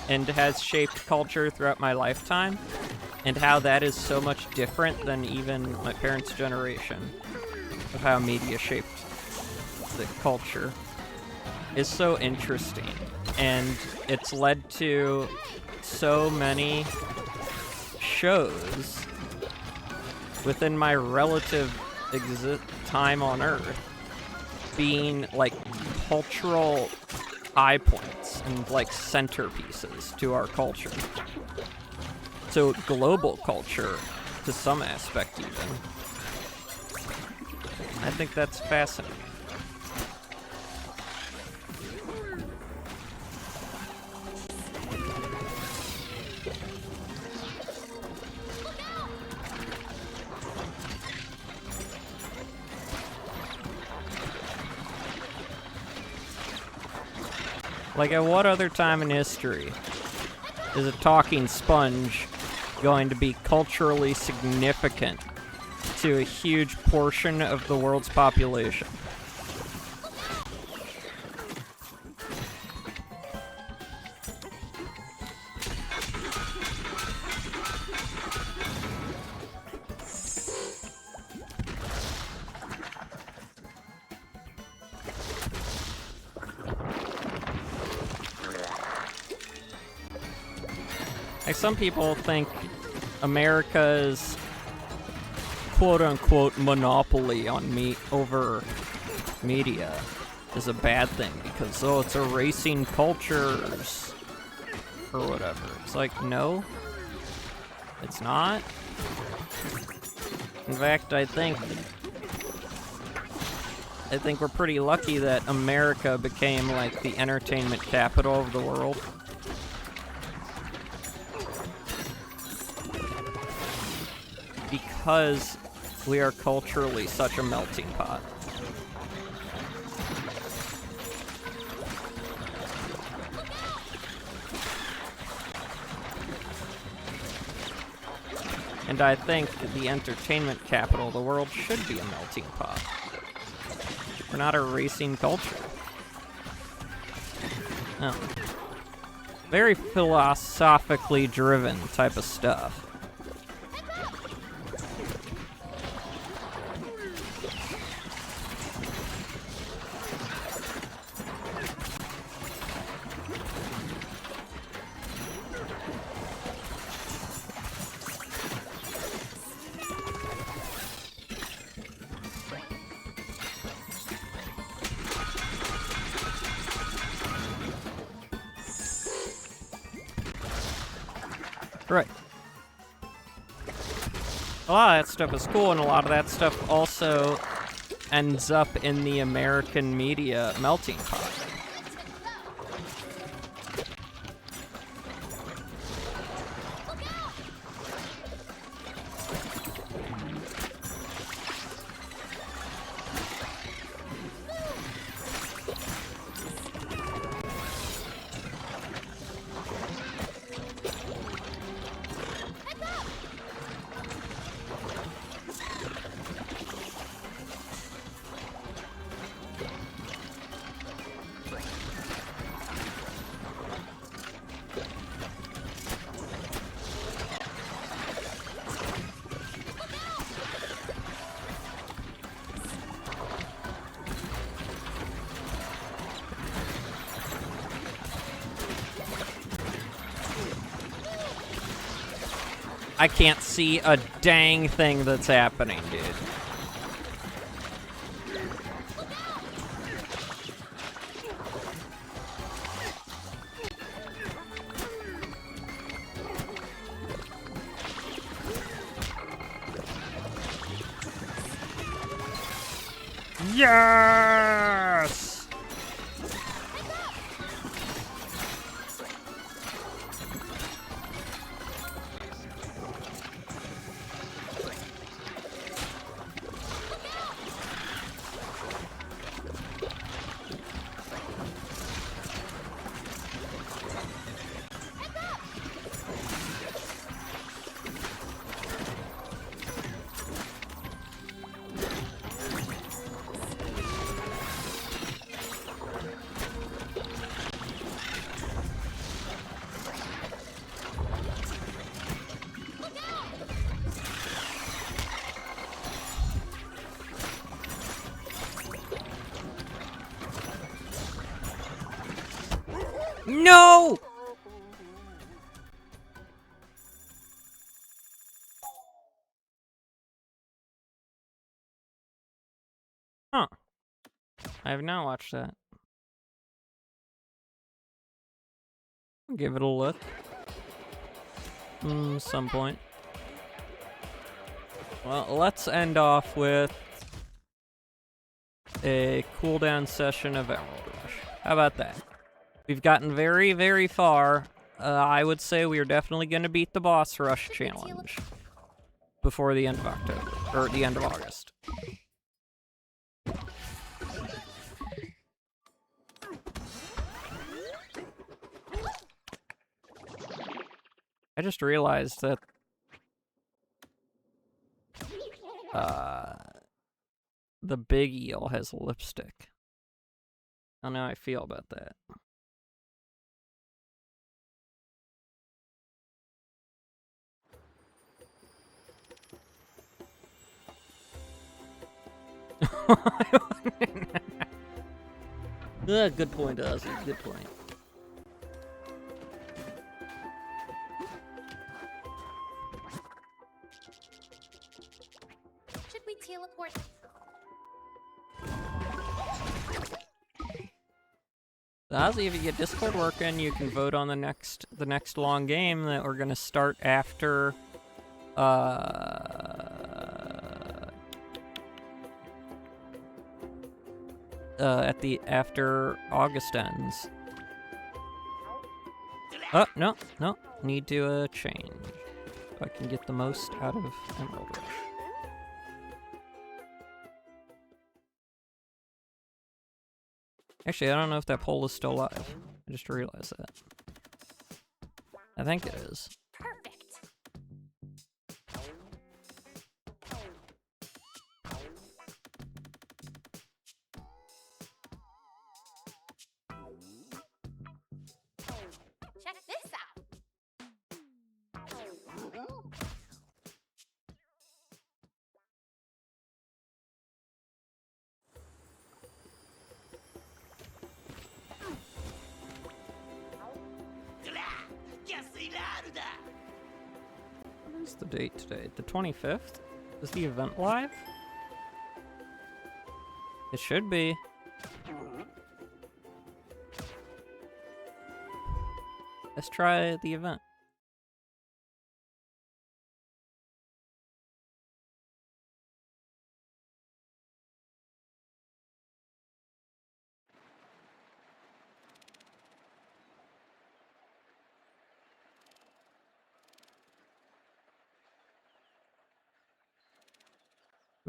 and has shaped culture throughout my lifetime, and how that is so much different than even my parents' generation of how media shaped the culture, is so interesting. And it's led to so many shows within my relative time on Earth being, like, cultural high points and, like, centerpieces to our culture. So global culture, to some aspect even. I think that's fascinating. Like, at what other time in history is a talking sponge going to be culturally significant to a huge portion of the world's population? Like, some people think America's quote-unquote monopoly on over media is a bad thing because, oh, it's erasing cultures or whatever. It's like, no, it's not. In fact, I think we're pretty lucky that America became, like, the entertainment capital of the world. Because we are culturally such a melting pot. And I think the entertainment capital of the world should be a melting pot. We're not erasing culture. No. Very philosophically driven type of stuff. Right. A lot of that stuff is cool, and a lot of that stuff also ends up in the American media melting pot. I can't see a dang thing that's happening, dude. Yes! No! Huh. I have not watched that. I'll give it a look. Some point. Well, let's end off with a cooldown session of Emerald Rush. How about that? We've gotten very, very far. I would say we are definitely going to beat the boss rush challenge before the end of October, or the end of August. I just realized that the big eel has lipstick. I don't know how I feel about that. Good point, Ozzy. Good point. Should we teleport? Ozzy, if you get Discord working, you can vote on the next long game that we're gonna start after after August ends. Oh, no, need to change so I can get the most out of Emerald Rush. Actually, I don't know if that poll is still live. I just realized that. I think it is. Perfect. Check this out. What is the date today? The 25th? Is the event live? It should be. Let's try the event.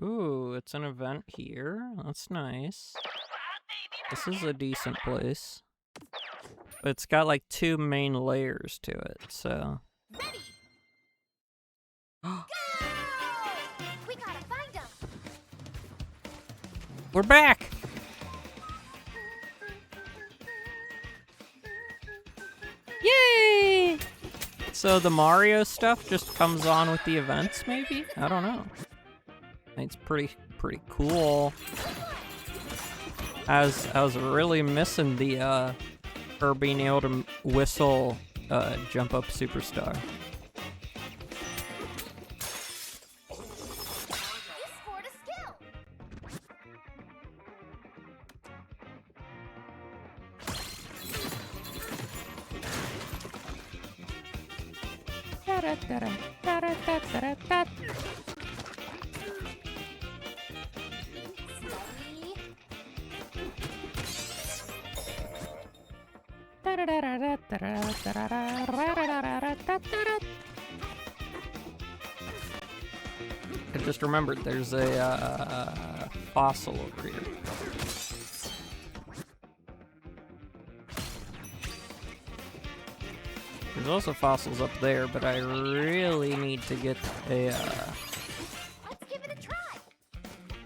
Ooh, it's an event here. That's nice. This is a decent place. But it's got like 2 main layers to it, so. Ready. Go! We gotta find them. We're back! Yay! So the Mario stuff just comes on with the events, maybe? I don't know. It's pretty cool. I was really missing the her being able to whistle jump up superstar. You scored a skill. Steady. I just remembered there's a fossil over here. There's also fossils up there, but I really need to get a Let's give it a try.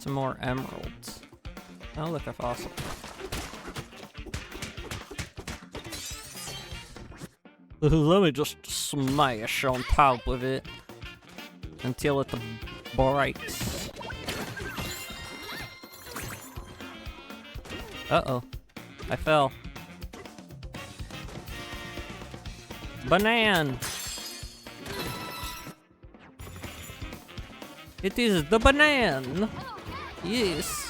some more emeralds. Oh, look, a fossil. Let me just smash on top of it until it breaks. Uh-oh. I fell. Banana! It is the banana! Yes!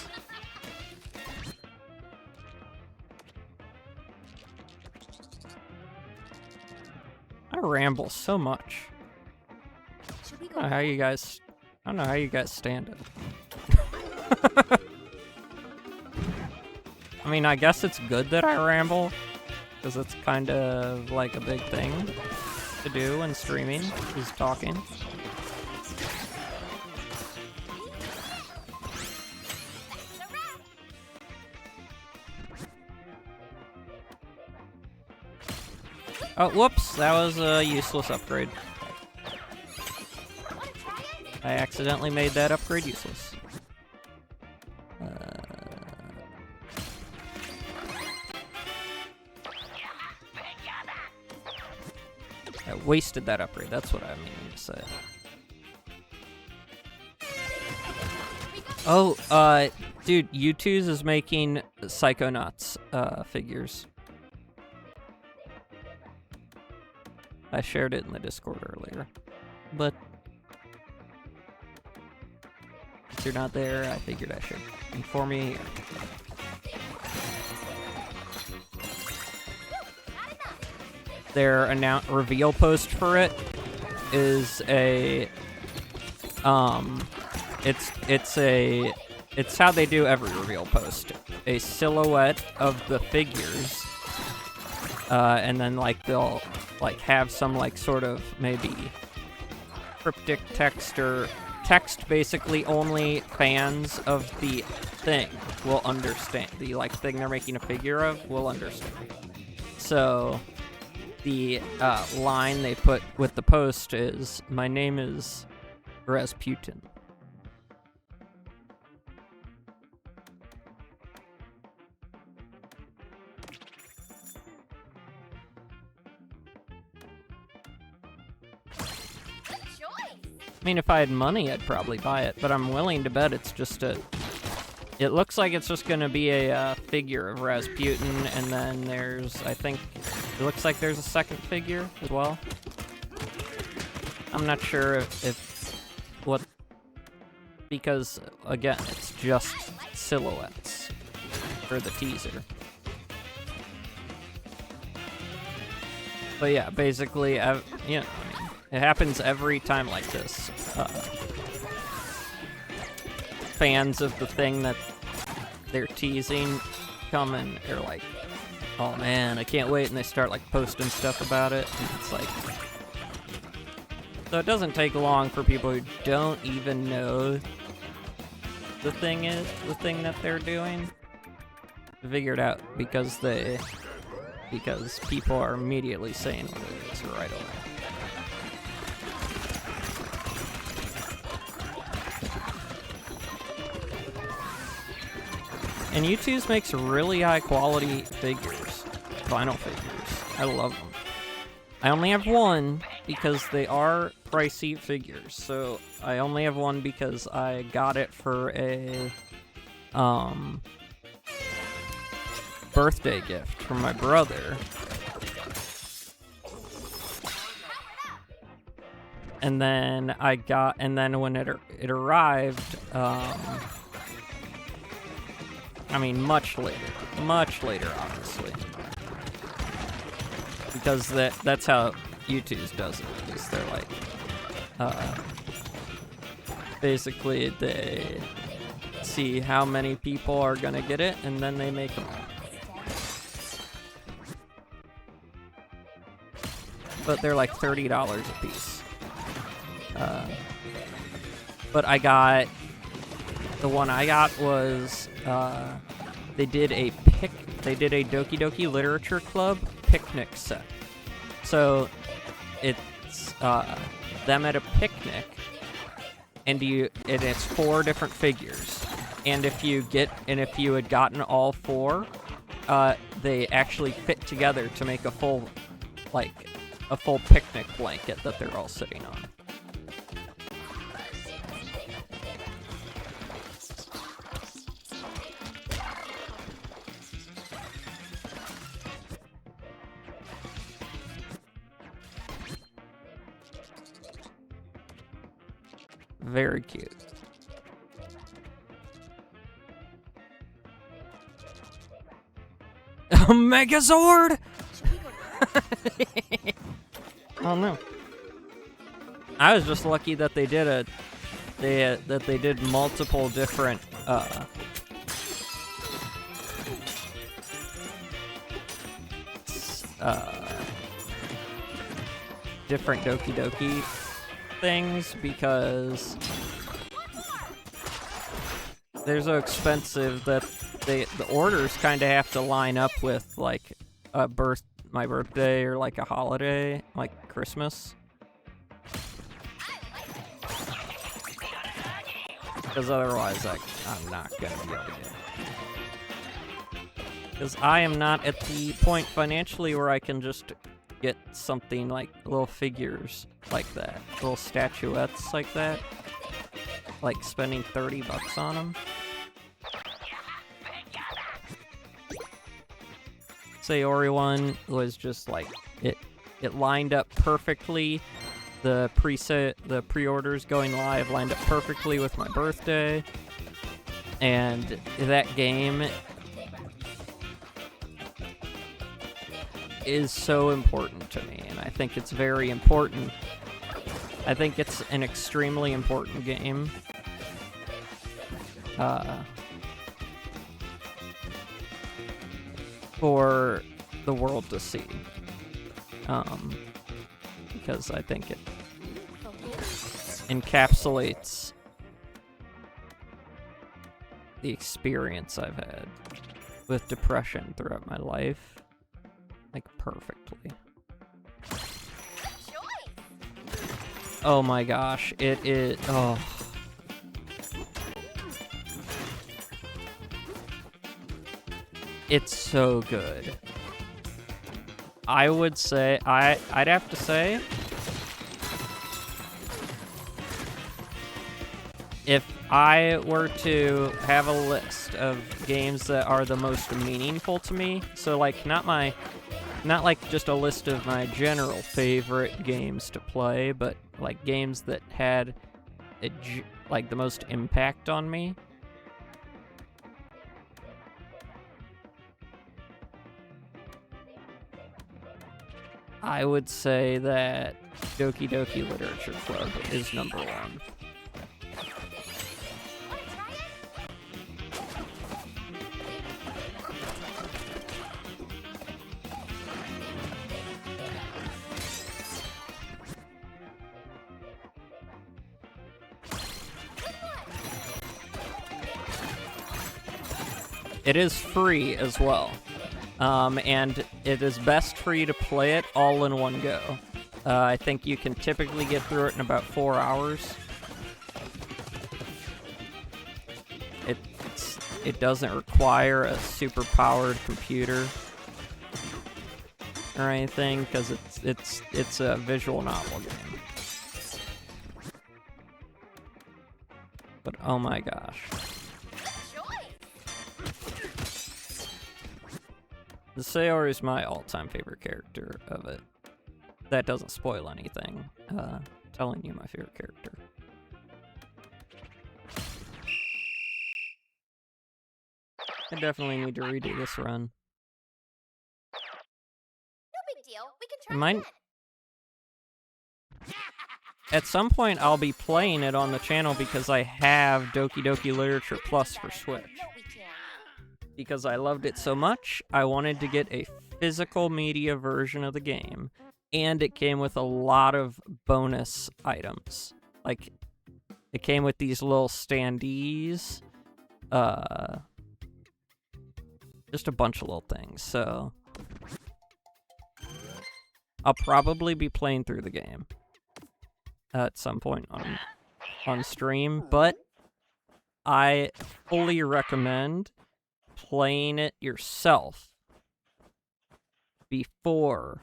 I ramble so much. Should we I go? don't know how you guys... I don't know how you guys stand it. I mean, I guess it's good that I ramble, because it's kind of like a big thing to do when streaming, is talking. Oh, whoops, that was a useless upgrade. Wanna try it? I accidentally made that upgrade useless. I wasted that upgrade, that's what I mean to say. Oh, dude, U2's is making Psychonauts figures. I shared it in the Discord earlier, but since you're not there, I figured I should inform you here. Their reveal post for it is a it's how they do every reveal post. A silhouette of the figures, and then like they'll like have some like sort of maybe cryptic text or text basically only fans of the thing will understand. The like thing they're making a figure of will understand. So the line they put with the post is, "My name is Rasputin." Good choice. I mean, if I had money, I'd probably buy it, but I'm willing to bet it's just a... It looks like it's just gonna be a figure of Rasputin, and then there's, I think, it looks like there's a second figure as well. I'm not sure if what, because, again, it's just silhouettes for the teaser. But yeah, basically, you know, I mean, it happens every time like this. Fans of the thing that they're teasing come and they're like, "Oh man, I can't wait," and they start like posting stuff about it, and it's like... So it doesn't take long for people who don't even know the thing that they're doing to figure it out, because people are immediately saying what it is right away. And U2's makes really high quality figures, vinyl figures. I love them. I only have one because they are pricey figures. So I only have one because I got it for a birthday gift from my brother. And then when it arrived, I mean, much later, obviously, because that's how U2's does it. Is they're like, basically they see how many people are gonna get it, and then they make them. but they're like $30 a piece. But I got the one I got was they did a Doki Doki Literature Club picnic set. So it's them at a picnic, and it's 4 different figures. And if you had gotten all 4, they actually fit together to make a full picnic blanket that they're all sitting on. Very cute. Megazord! Oh no. I was just lucky that they did multiple different different Doki Doki things, because they're so expensive that the orders kind of have to line up with like my birthday or like a holiday, like Christmas. Because otherwise, I'm not gonna be able to get it. Because I am not at the point financially where I can just get something like little figures like that, little statuettes like that, like spending $30 on them. Sayori one was just like it lined up perfectly. The pre-orders going live lined up perfectly with my birthday, and that game is so important to me, and I think it's very important. I think it's an extremely important game. For the world to see. Because I think it encapsulates the experience I've had with depression throughout my life, like, perfectly. Oh my gosh, it is, oh. It's so good. I would say, I'd have to say, if I were to have a list of games that are the most meaningful to me, so like not like just a list of my general favorite games to play, but like games that had like the most impact on me, I would say that Doki Doki Literature Club is number 1. It is free as well. And it is best for you to play it all in one go. I think you can typically get through it in about 4 hours. It doesn't require a super powered computer or anything, because it's a visual novel game. But oh my gosh. The Sayori is my all-time favorite character of it. That doesn't spoil anything. Telling you my favorite character. I definitely need to redo this run. No big deal. We can try again. At some point, I'll be playing it on the channel because I have Doki Doki Literature Plus for Switch. Because I loved it so much, I wanted to get a physical media version of the game and it came with a lot of bonus items. Like, it came with these little standees, just a bunch of little things, so I'll probably be playing through the game at some point on stream, but I fully recommend playing it yourself before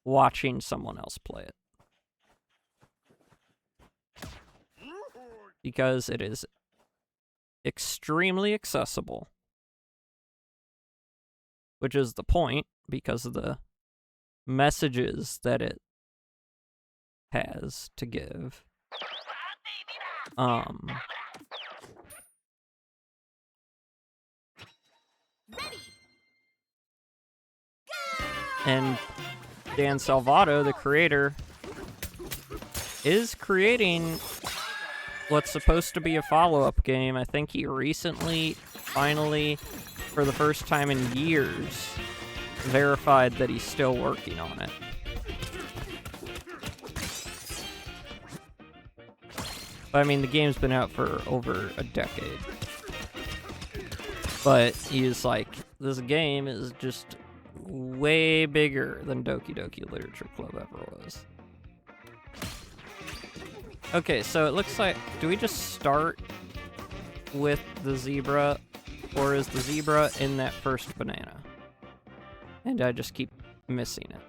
watching someone else play it. Because it is extremely accessible. Which is the point, because of the messages that it has to give. And Dan Salvato, the creator, is creating what's supposed to be a follow-up game. I think he recently, finally, for the first time in years, verified that he's still working on it. But, I mean, the game's been out for over a decade. But he's like, this game is just way bigger than Doki Doki Literature Club ever was. Okay, so it looks like, do we just start with the zebra, or is the zebra in that first banana? And I just keep missing it.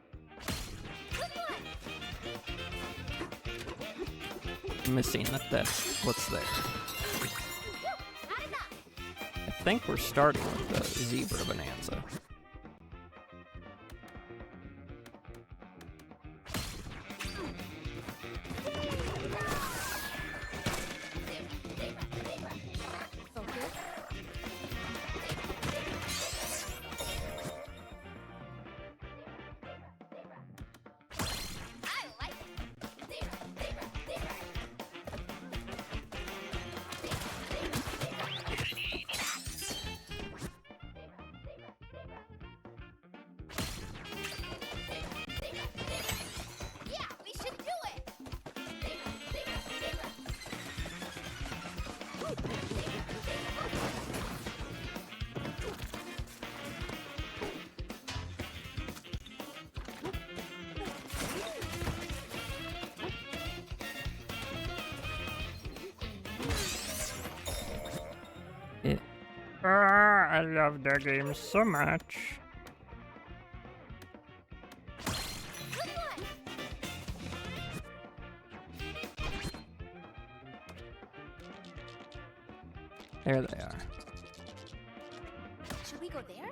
Missing that that's what's there. I think we're starting with the zebra bonanza. I love that game so much. There they are. Should we go there?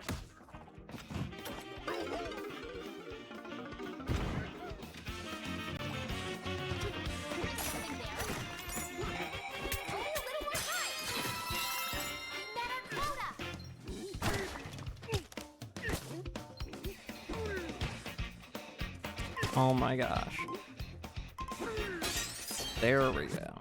Oh my gosh. There we go.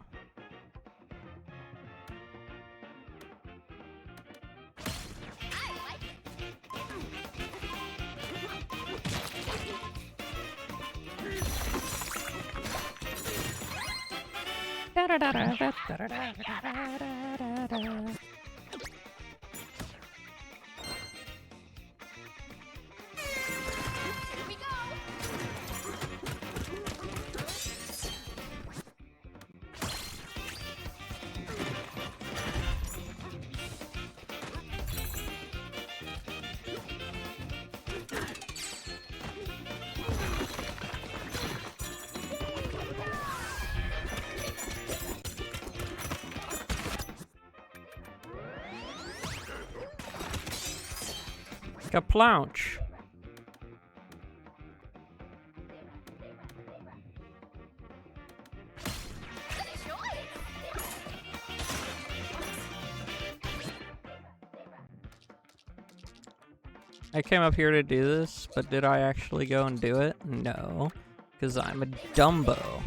Kaplounch. I came up here to do this, but did I actually go and do it? No, because I'm a Dumbo.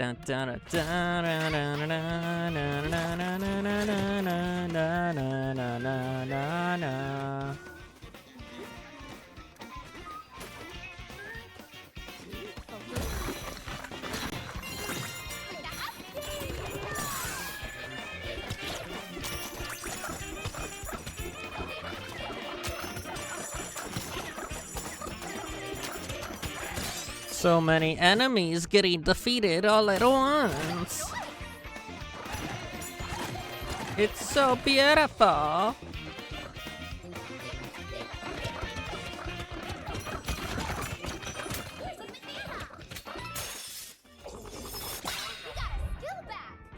Dun, dun, dun, dun, dun, dun, dun, dun, dun, dun, dun, dun, dun, dun, dun, dun, dun. So many enemies getting defeated all at once. It's so beautiful.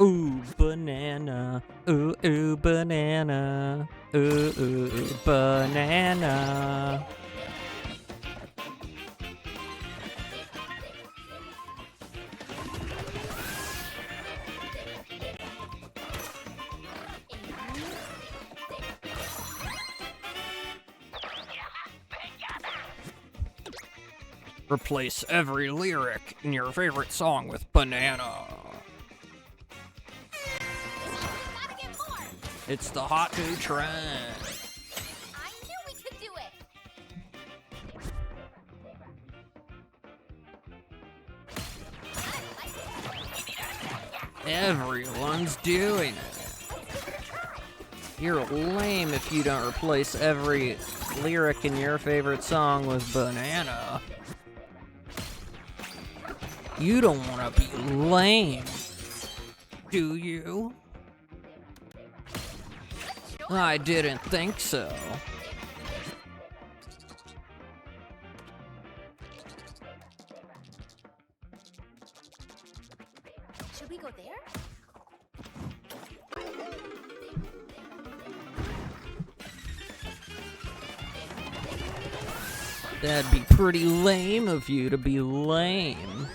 Ooh, banana. Ooh, ooh, banana. Ooh, ooh, banana. Replace every lyric in your favorite song with banana. It's the hot new trend. I knew we could do it. Everyone's doing it. You're lame if you don't replace every lyric in your favorite song with banana. You don't want to be lame, do you? I didn't think so. Should we go there? That'd be pretty lame of you to be lame.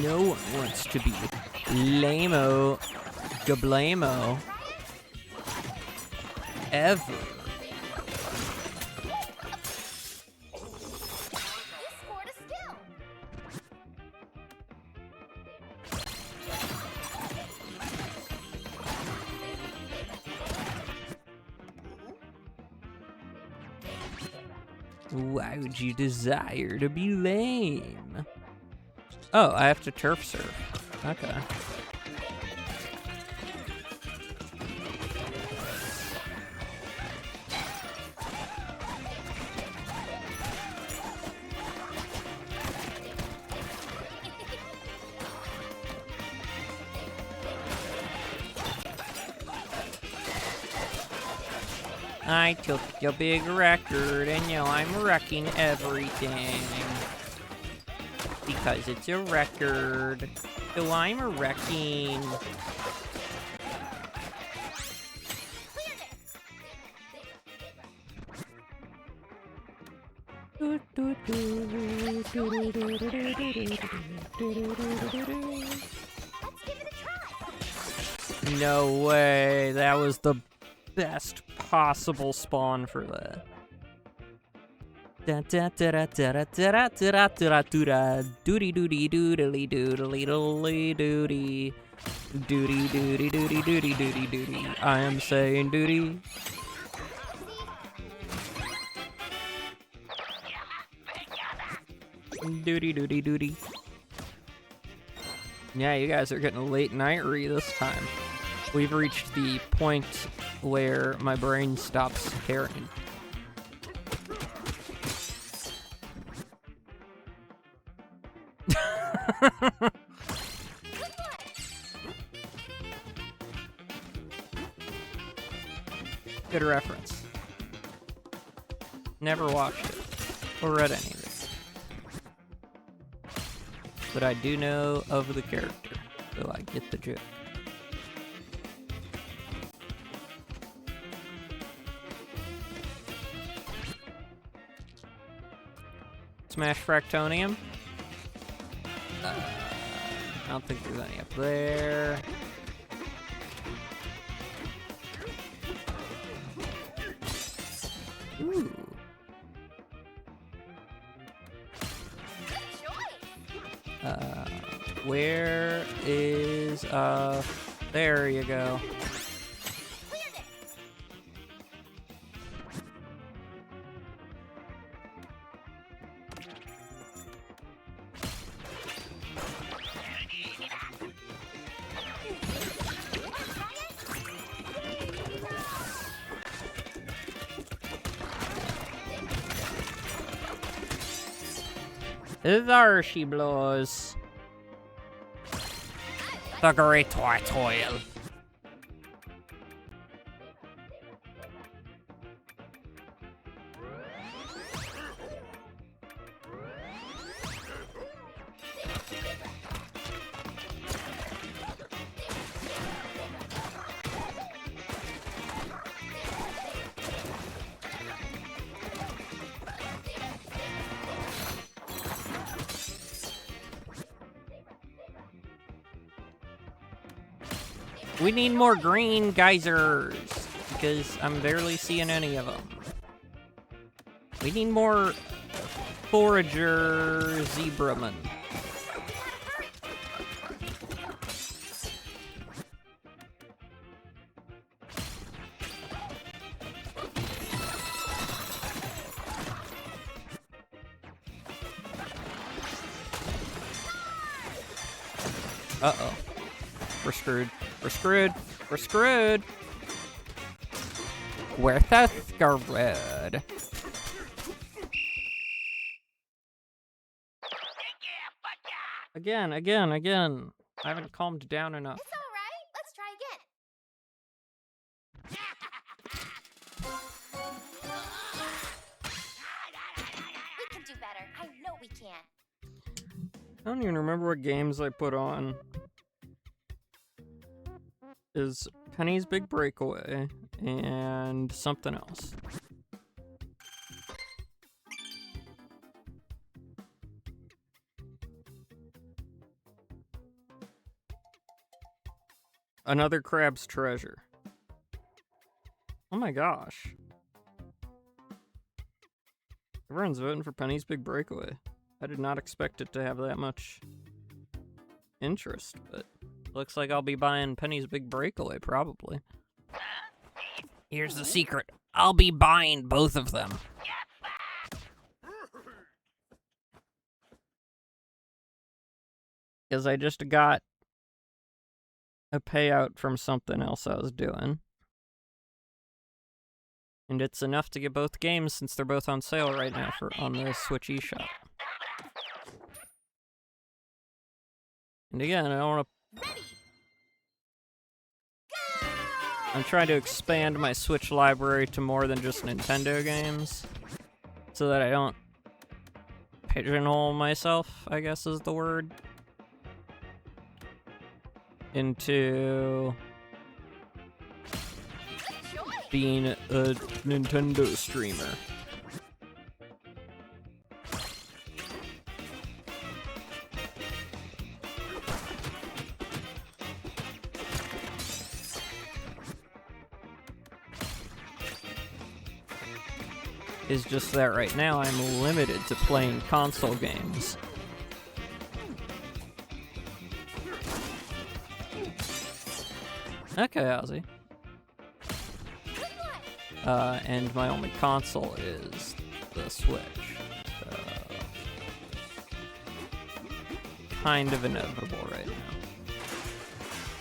No one wants to be lame-o, gablamo, ever. You scored a skill. Why would you desire to be lame? Oh, I have to turf surf. Okay. I took your big record and now I'm wrecking everything. Because it's a record. So I'm wrecking. No way, that was the best possible spawn for that. Doody doody doodly doodly doodly doody. Doody doody doody doody doody doody. I am saying doody. Doody doody doody. Yeah, you guys are getting a late night-ry this time. We've reached the point where my brain stops caring. Good reference. Never watched it or read any of it. But I do know of the character, so I get the joke. Smash Fractonium. I don't think there's any up there. Ooh. Where is, there you go. There she blows. The great toil. We need more green geysers, because I'm barely seeing any of them. We need more forager zebramen. Uh-oh. We're screwed. We're screwed. We're screwed. We're screwed. Again. I haven't calmed down enough. It's all right. Let's try again. We can do better. I know we can. I don't even remember what games I put on. Is Penny's Big Breakaway and something else. Another Crab's Treasure. Oh my gosh. Everyone's voting for Penny's Big Breakaway. I did not expect it to have that much interest, but looks like I'll be buying Penny's Big Breakaway, probably. Here's the secret. I'll be buying both of them. Because I just got a payout from something else I was doing. And it's enough to get both games since they're both on sale right now on the Switch eShop. And again, I don't want to... I'm trying to expand my Switch library to more than just Nintendo games, so that I don't pigeonhole myself, I guess is the word, into being a Nintendo streamer. Is just that right now I'm limited to playing console games. Okay, Ozzy. And my only console is the Switch. So kind of inevitable right now.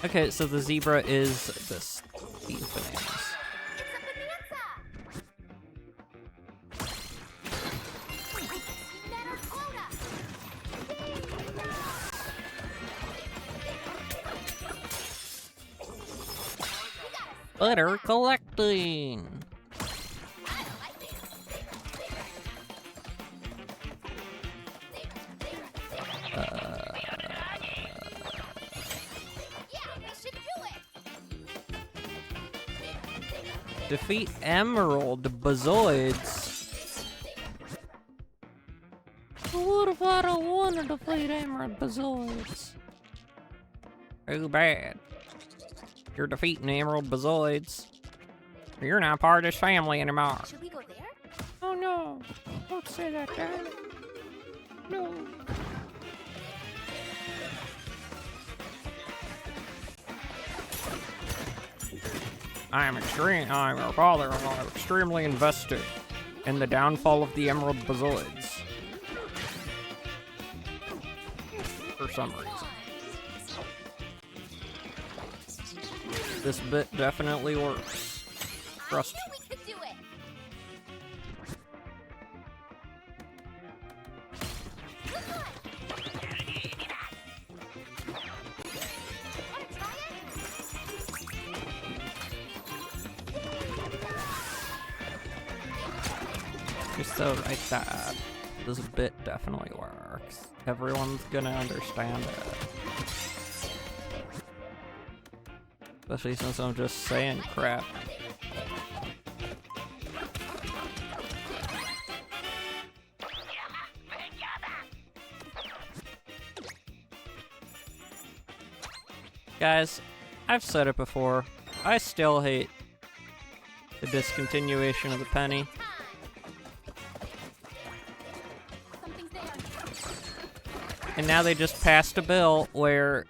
Okay, so the zebra is these bananas. Butter collecting. Defeat Emerald Bazoids. What if I don't want to defeat Emerald Bazoids? Too bad. You're defeating Emerald Bazoids. You're not part of this family anymore. Should we go there? Oh no. Don't say that, Dad. No. I'm your father, and I'm extremely invested in the downfall of the Emerald Bazoids. For some reason. This bit definitely works. Trust me. I knew we could do it. You're so right, Dad. This bit definitely works. Everyone's gonna understand it. Especially since I'm just saying crap. Guys, I've said it before. I still hate the discontinuation of the penny. Something's there. And now they just passed a bill where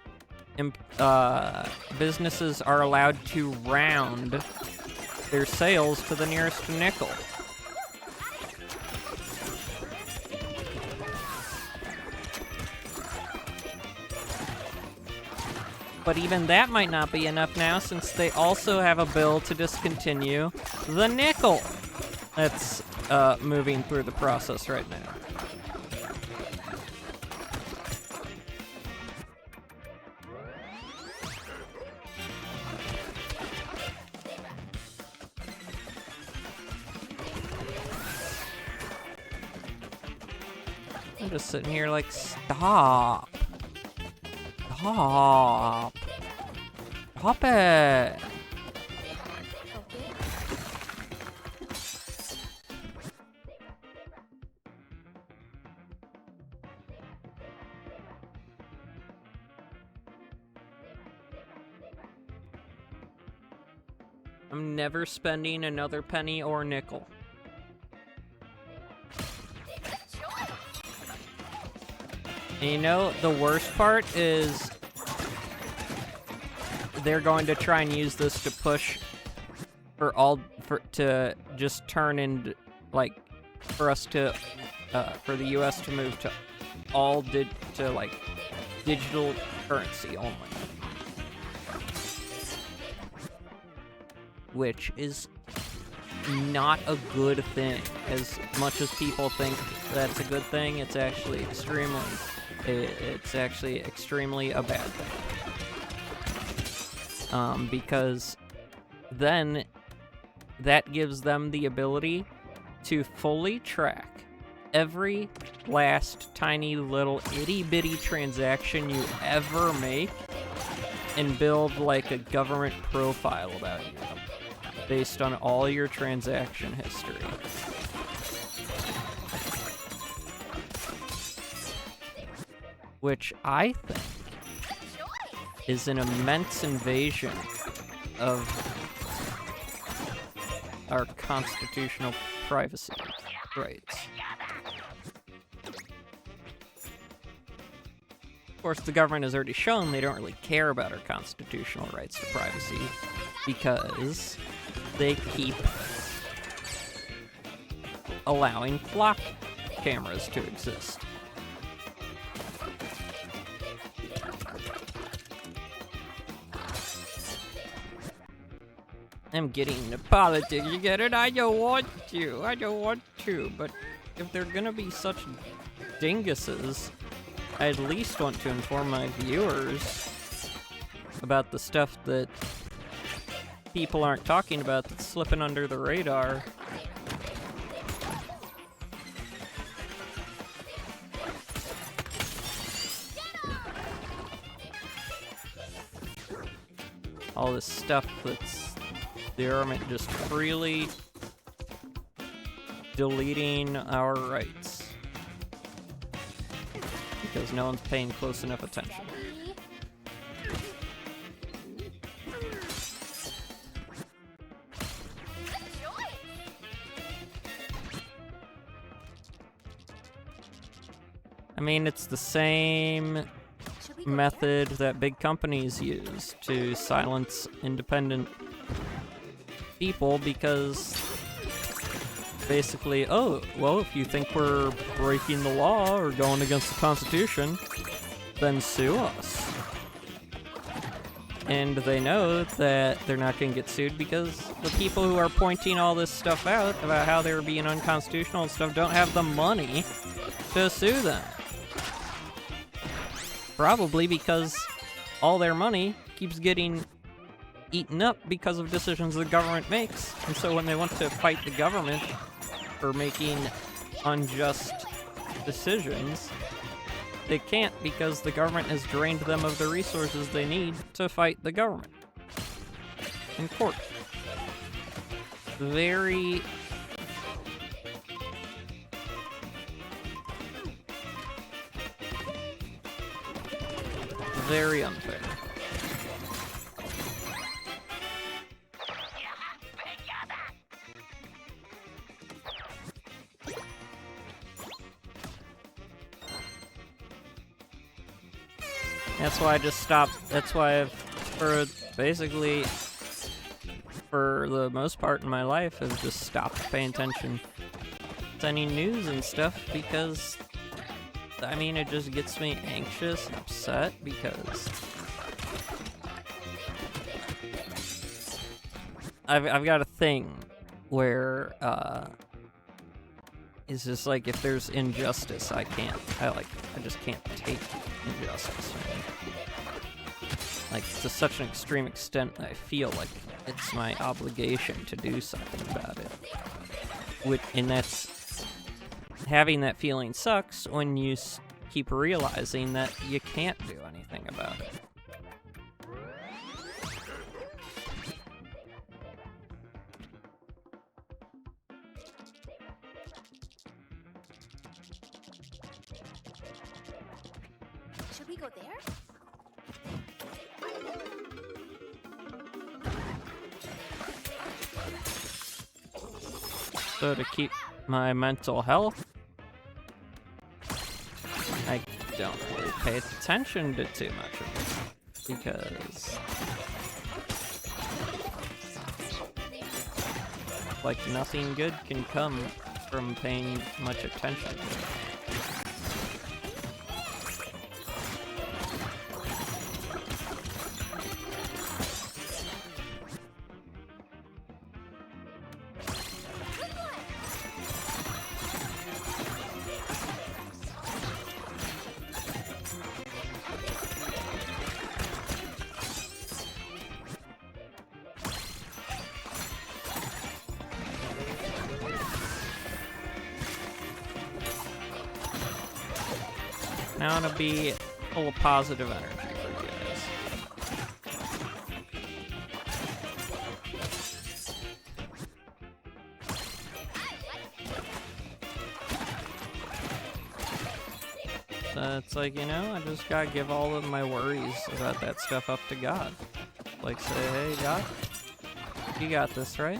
businesses are allowed to round their sales to the nearest nickel. But even that might not be enough now, since they also have a bill to discontinue the nickel. That's moving through the process right now. I'm just sitting here like, stop. Stop. Stop it. I'm never spending another penny or nickel. And you know, the worst part is they're going to try and use this to push to just turn into, like, for us to, for the US to move to digital currency only. Which is not a good thing. As much as people think that's a good thing, it's actually extremely a bad thing. Because then that gives them the ability to fully track every last tiny little itty-bitty transaction you ever make and build like a government profile about you based on all your transaction history. Which I think is an immense invasion of our constitutional privacy rights. Of course, the government has already shown they don't really care about our constitutional rights to privacy because they keep allowing flock cameras to exist. I'm getting into politics, you get it? I don't want to, but if they're gonna be such dinguses, I at least want to inform my viewers about the stuff that people aren't talking about that's slipping under the radar. All this stuff that's the government just freely deleting our rights. because no one's paying close enough attention. I mean, it's the same method that big companies use to silence independent people, because basically, oh, well, if you think we're breaking the law or going against the Constitution, then sue us. And they know that they're not going to get sued because the people who are pointing all this stuff out about how they're being unconstitutional and stuff don't have the money to sue them. Probably because all their money keeps getting eaten up because of decisions the government makes. And so when they want to fight the government for making unjust decisions, they can't, because the government has drained them of the resources they need to fight the government in court. Very unfair. That's why I just stopped. That's why I've, for the most part in my life, I've just stopped paying attention to any news and stuff, because, I mean, it just gets me anxious and upset, because I've got a thing where, it's just like, if there's injustice, I just can't take injustice. Like, to such an extreme extent, I feel like it's my obligation to do something about it. And that's, having that feeling sucks when you keep realizing that you can't do anything about it. Should we go there? So to keep my mental health, I don't really pay attention to too much of it, because like nothing good can come from paying much attention to it. Now I'm gonna be full of positive energy for you guys. So it's like, you know, I just gotta give all of my worries about that stuff up to God. Like, say, hey, God, you got this, right?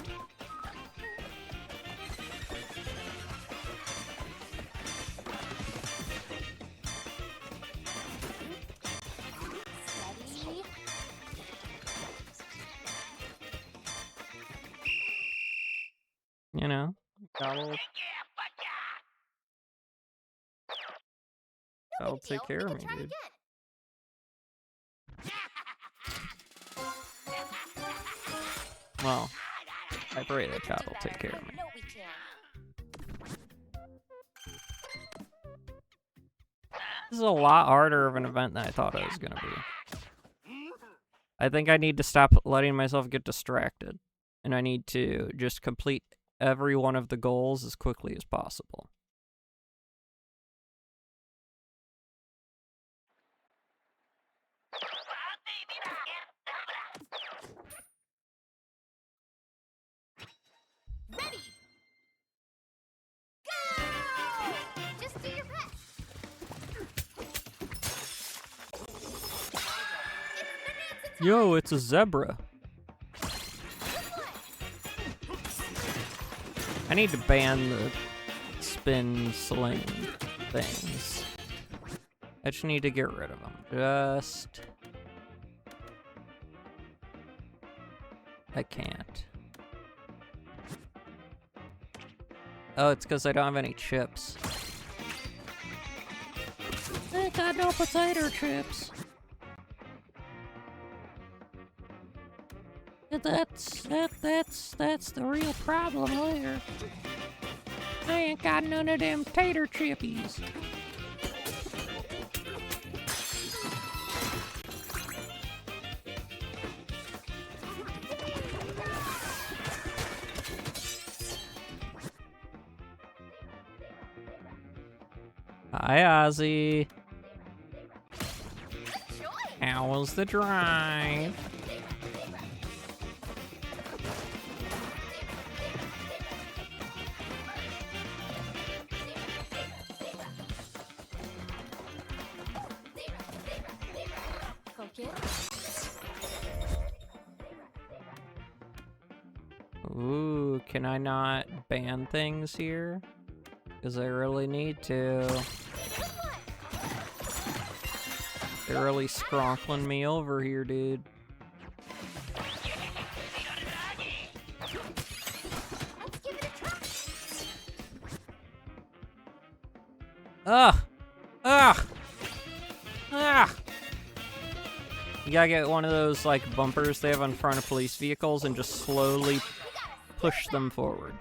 You know, God'll take care of me, dude. Well, I pray that God will take care of me. This is a lot harder of an event than I thought it was gonna be. I think I need to stop letting myself get distracted, and I need to just complete every one of the goals as quickly as possible. Ready! Go! Just do your best. Yo, it's a zebra. I need to ban the spin sling things. I just need to get rid of them. Just... I can't. Oh, it's because I don't have any chips. I got no potato chips. That's the real problem there. I ain't got none of them tater chippies. Hi, Ozzy. How was the drive? Ooh, can I not ban things here? Because I really need to. They're really skronkling me over here, dude. Ugh! Ugh! Ah! You gotta get one of those, like, bumpers they have on front of police vehicles and just slowly push them forward.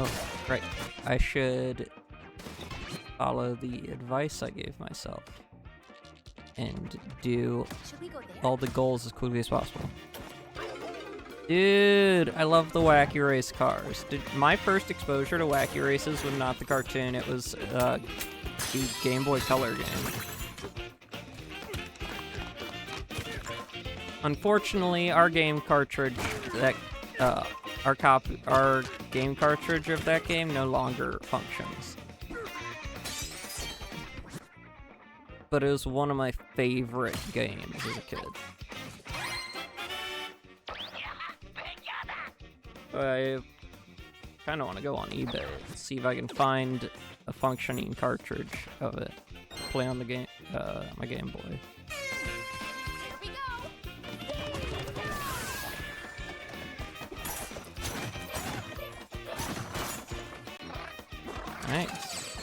Oh, right. I should follow the advice I gave myself and do all the goals as quickly as possible. Dude, I love the Wacky Race cars. My first exposure to Wacky Races was not the cartoon, it was the Game Boy Color game. Unfortunately, our game cartridge that our game cartridge of that game no longer functions. But it was one of my favorite games as a kid. I kind of want to go on eBay and see if I can find a functioning cartridge of it to play on the game, my Game Boy. Nice.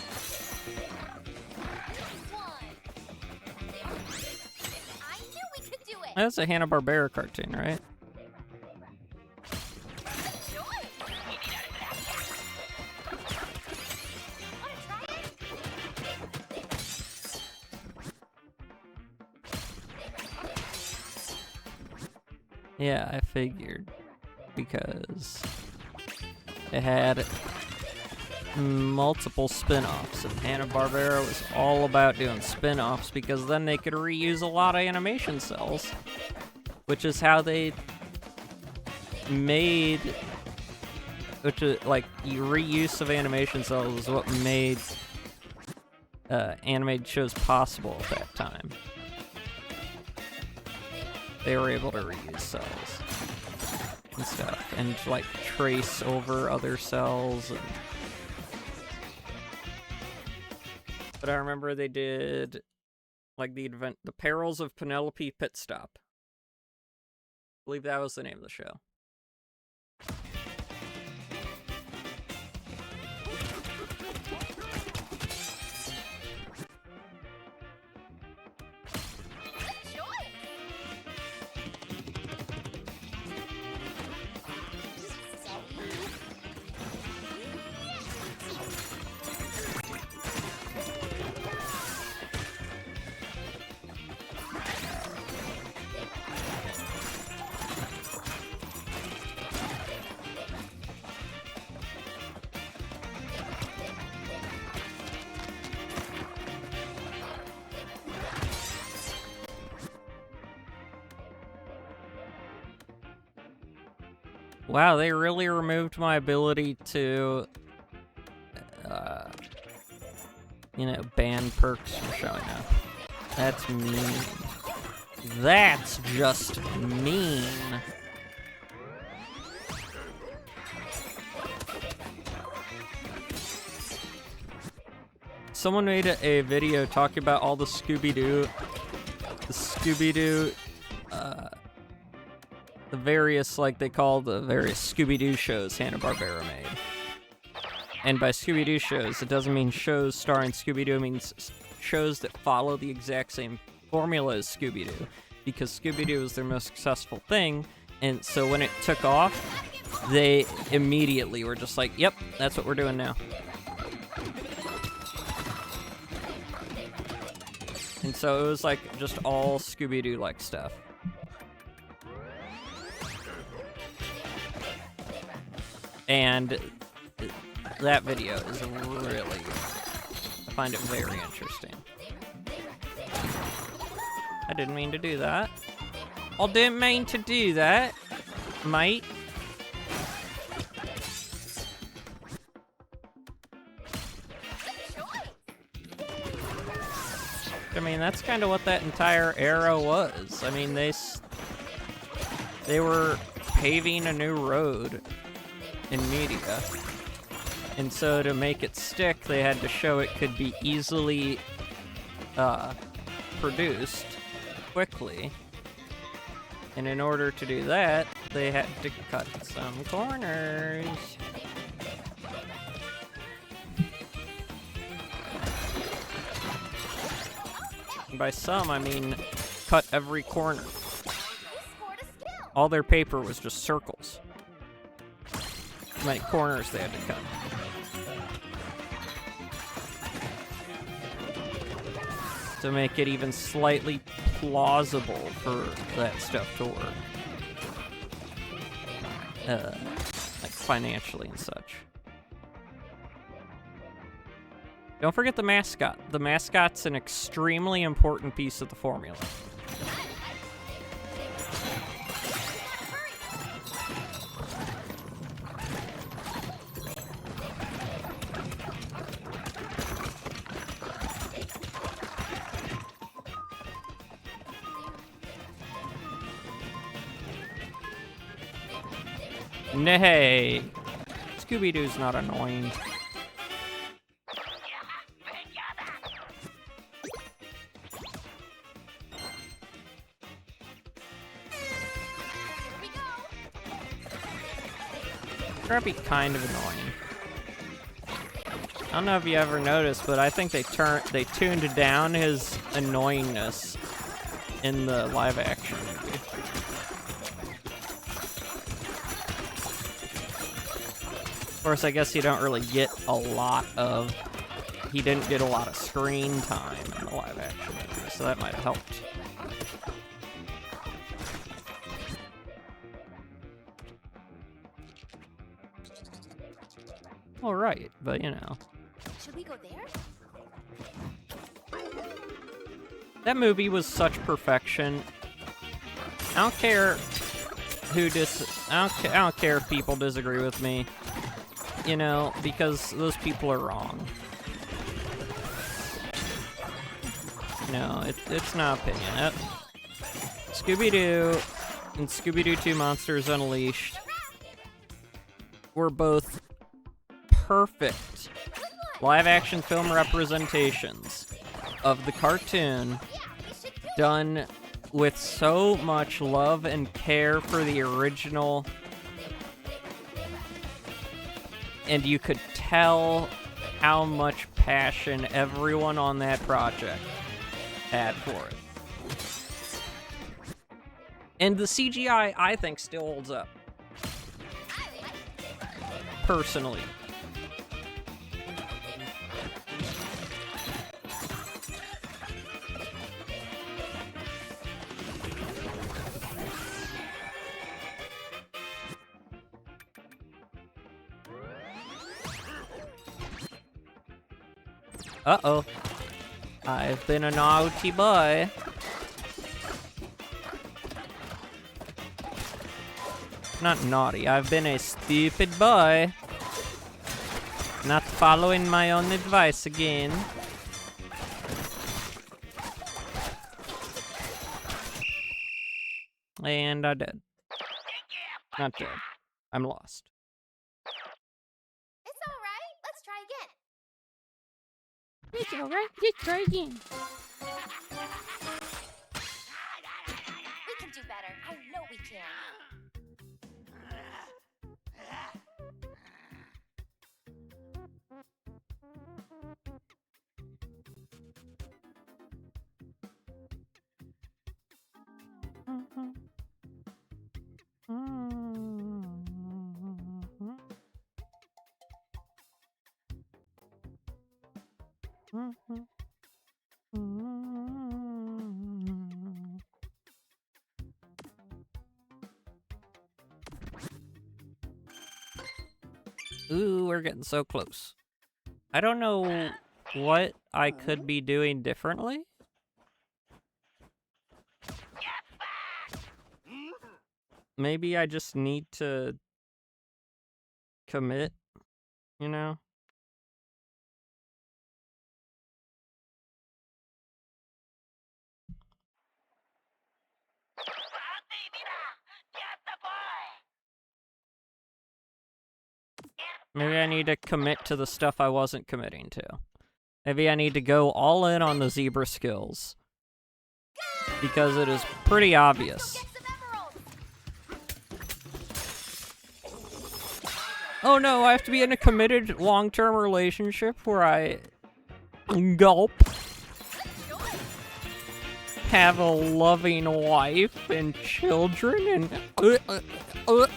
I knew we could do it. That's a Hanna-Barbera cartoon, right? Yeah, I figured, because it had multiple spin-offs, and Hanna-Barbera was all about doing spin-offs because then they could reuse a lot of animation cells, which is how they made, which is like reuse of animation cells is what made animated shows possible at that time. They were able to reuse cells and stuff, and like trace over other cells. And... But I remember they did like the Perils of Penelope Pit Stop. I believe that was the name of the show. Wow, they really removed my ability to, ban perks from showing up. That's mean. That's just mean. Someone made a video talking about all the Scooby-Doo, the various, like they call the various Scooby-Doo shows Hanna-Barbera made. And by Scooby-Doo shows, it doesn't mean shows starring Scooby-Doo, it means shows that follow the exact same formula as Scooby-Doo. Because Scooby-Doo was their most successful thing, and so when it took off, they immediately were just like, yep, that's what we're doing now. And so it was like just all Scooby-Doo-like stuff. And that video is really, I find it very interesting. I didn't mean to do that. I didn't mean to do that, mate. I mean, that's kind of what that entire era was. I mean, they were paving a new road in media. And so to make it stick, they had to show it could be easily produced quickly. And in order to do that, they had to cut some corners. And by some, I mean cut every corner. All their paper was just circles. How many corners they had to cut. To make it even slightly plausible for that stuff to work. Like financially and such. Don't forget the mascot. The mascot's an extremely important piece of the formula. Nay, Scooby-Doo's not annoying. That'd be kind of annoying. I don't know if you ever noticed, but I think they tuned down his annoyingness in the live action movie. Of course, I guess you don't really get he didn't get a lot of screen time in the live action movie, so that might have helped. All right, but you know. Should we go there? That movie was such perfection. I don't care I don't care if people disagree with me. You know, because those people are wrong. No, it's not opinion. Scooby-Doo and Scooby-Doo 2 Monsters Unleashed were both perfect live-action film representations of the cartoon done with so much love and care for the original. And you could tell how much passion everyone on that project had for it. And the CGI, I think, still holds up. Personally. Uh-oh. I've been a naughty boy. Not naughty. I've been a stupid boy. Not following my own advice again. And I did. Not dead. I'm lost. It's all right. Let's try again. It's alright, let's try again. We can do better. I know we can. Ooh, we're getting so close. I don't know what I could be doing differently. Maybe I just need to commit, you know? Maybe I need to commit to the stuff I wasn't committing to. Maybe I need to go all in on the zebra skills. Because it is pretty obvious. Get some emeralds. Oh no, I have to be in a committed long-term relationship where I gulp, have a loving wife and children, and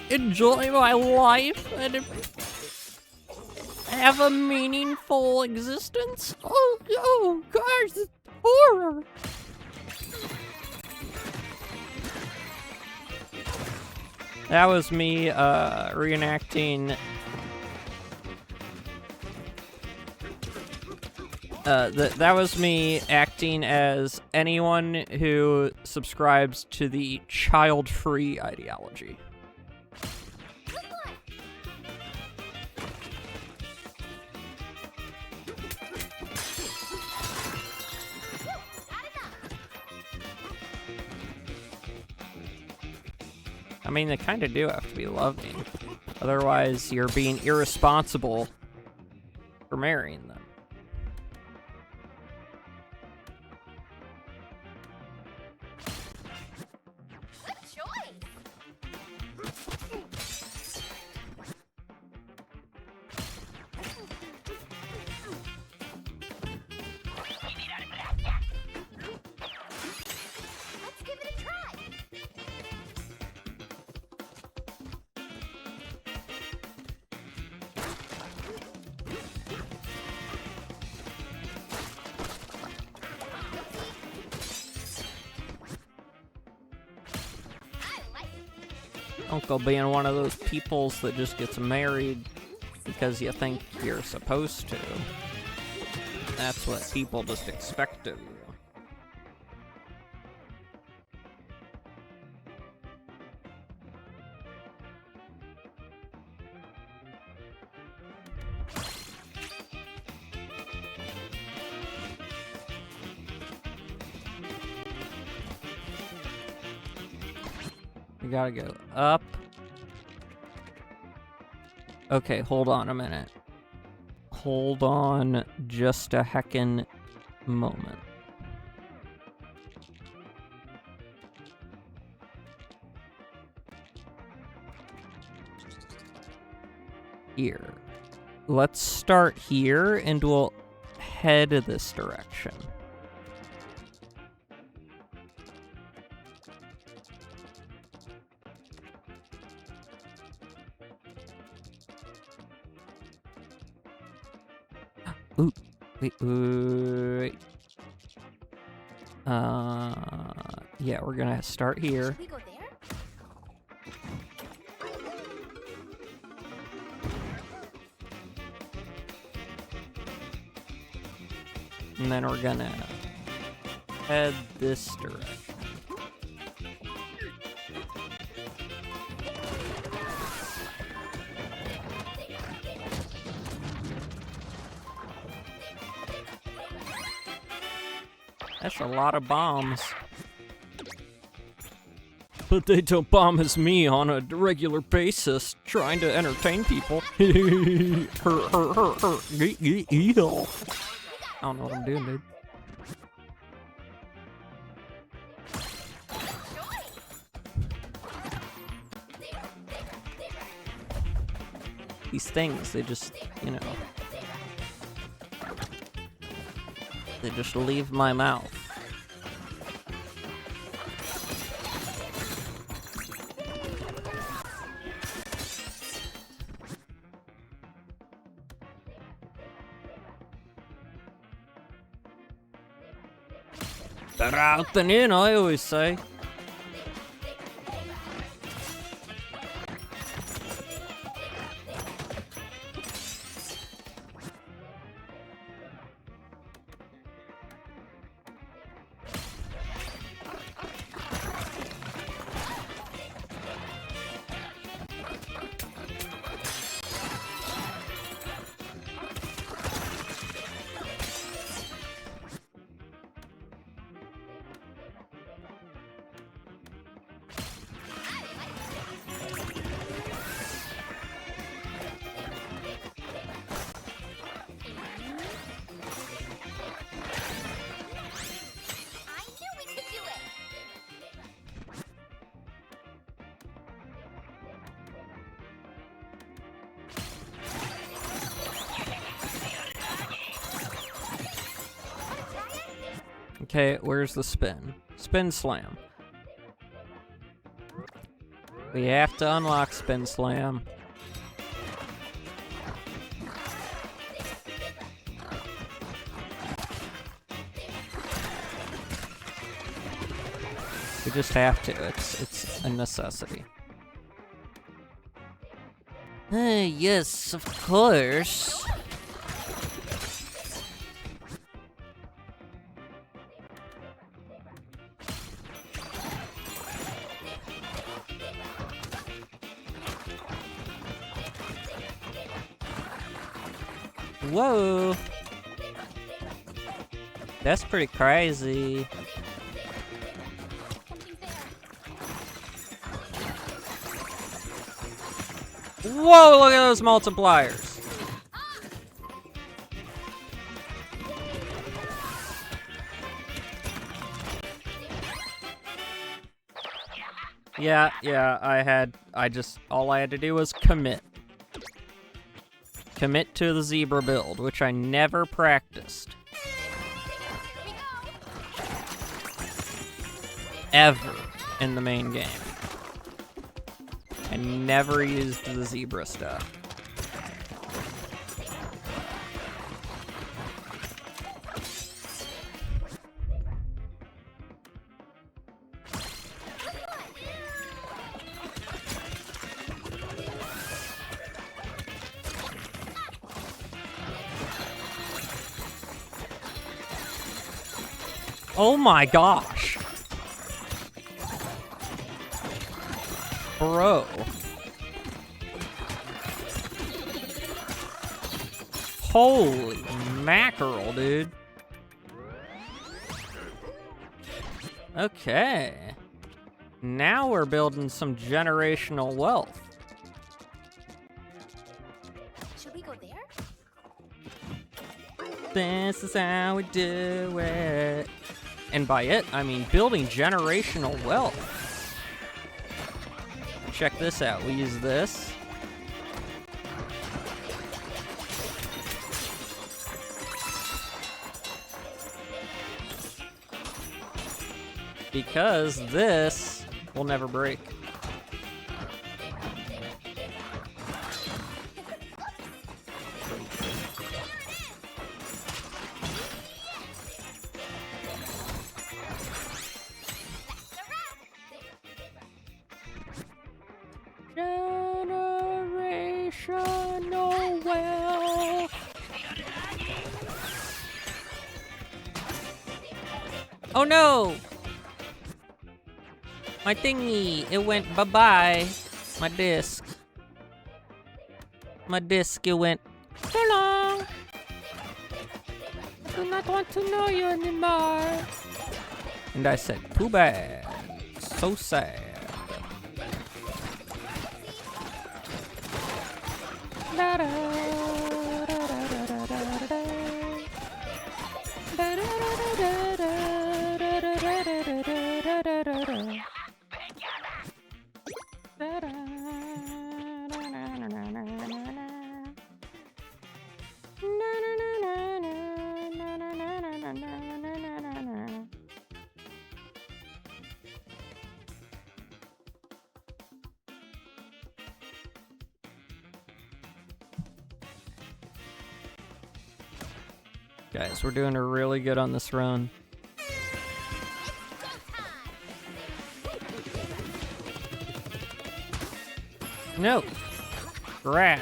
enjoy my life and have a meaningful existence. Oh gosh, it's horror. That was me reenacting that was me acting as anyone who subscribes to the child-free ideology. I mean, they kind of do have to be loving. Otherwise, you're being irresponsible for marrying them. Good choice. Let's give it a try. Don't go being one of those peoples that just gets married because you think you're supposed to. That's what people just expect of you. You gotta go up. Okay, hold on a minute. Hold on just a heckin' moment. Here. Let's start here and we'll head this direction. Ooh, wait. Yeah, we're gonna start here. We go there? And then we're gonna head this direction. That's a lot of bombs. But they don't bomb as me on a regular basis, trying to entertain people. I don't know what I'm doing, dude. These things, they just, you know, they just leave my mouth. Better out than in, I always say. Okay, where's the spin? Spin slam. We have to unlock spin slam. We just have to. It's a necessity. Yes, of course. Whoa! That's pretty crazy. Whoa, look at those multipliers. Yeah, all I had to do was commit. Commit to the zebra build, which I never practiced. Ever in the main game. I never used the zebra stuff. Oh my gosh. Bro. Holy mackerel, dude. Okay. Now we're building some generational wealth. Should we go there? This is how we do it. And by it, I mean building generational wealth. Check this out. We use this. Because this will never break. Generational wealth. Oh no! My thingy, it went bye-bye. My disc. My disc, it went so long. do not want to know you anymore. And I said, too bad. So sad. Guys, we're doing really good on this run. No! Grab!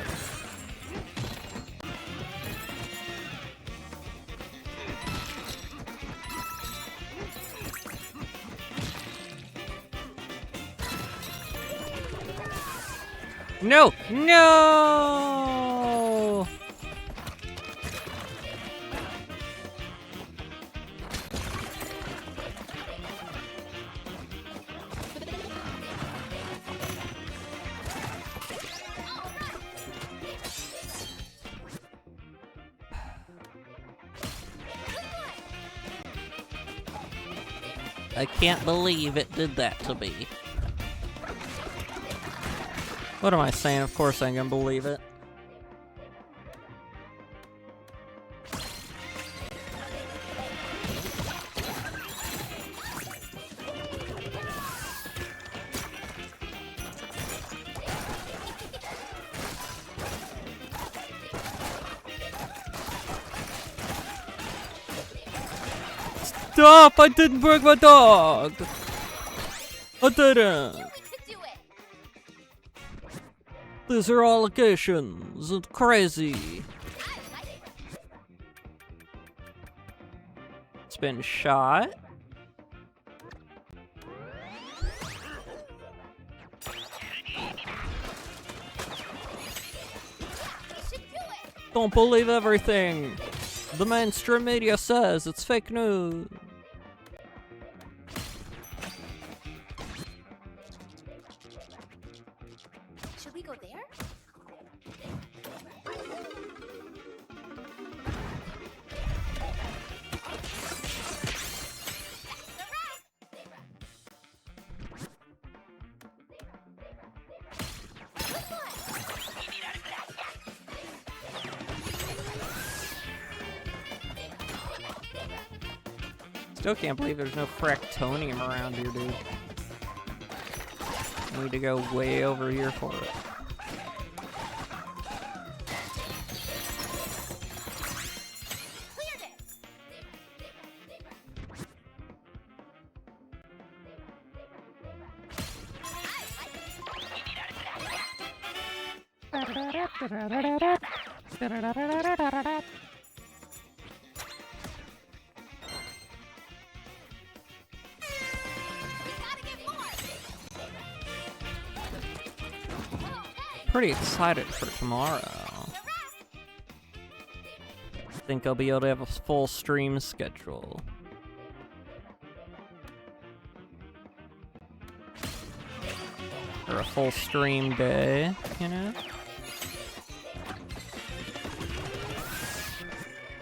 No! No! I can't believe it did that to me. What am I saying? Of course I can believe it. Stop! I didn't break my dog! I didn't! We could do it. These are allegations. It's crazy. It's been shot. Don't believe everything the mainstream media says. It's fake news. Should we go there? Still can't believe there's no fractonium around here, dude. I need to go way over here for it. Pretty excited for tomorrow. I think I'll be able to have a full stream schedule. Or a full stream day, you know?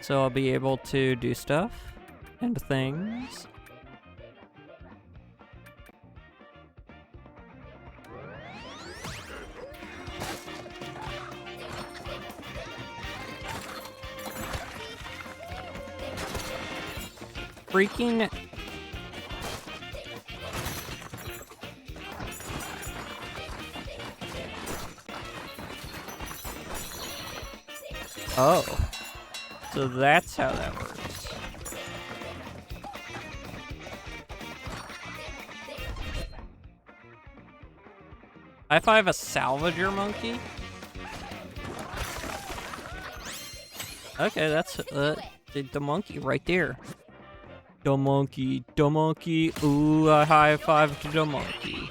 So I'll be able to do stuff and things. Freaking oh, so that's how that works. High five a salvager monkey? Okay, that's the monkey right there. The monkey, ooh, I high five to the monkey.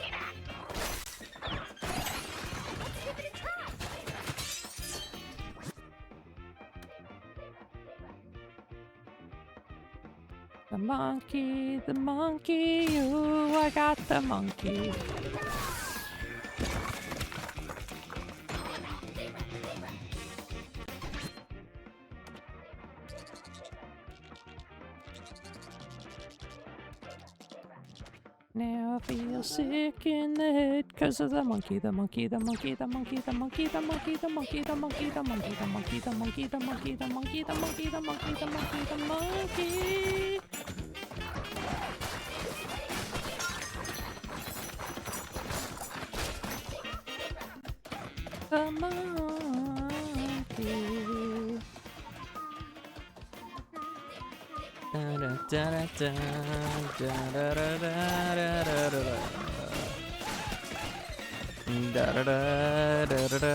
The monkey, ooh, I got the monkey. Now I feel sick in the head because of the monkey, the monkey, the monkey, the monkey, the monkey, the monkey, the monkey, the monkey, the monkey, the monkey, the monkey, the monkey, the monkey, the monkey, the monkey, the monkey, the monkey. The monkey. Da da da da da da da da da da da. Da da da da da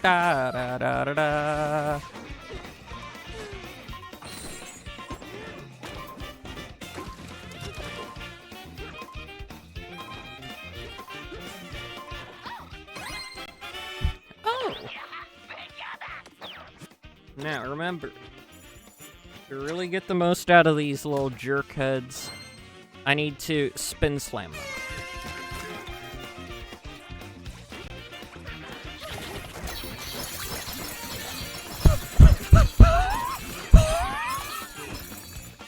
da da da da. Now remember, to really get the most out of these little jerk heads, I need to spin slam them.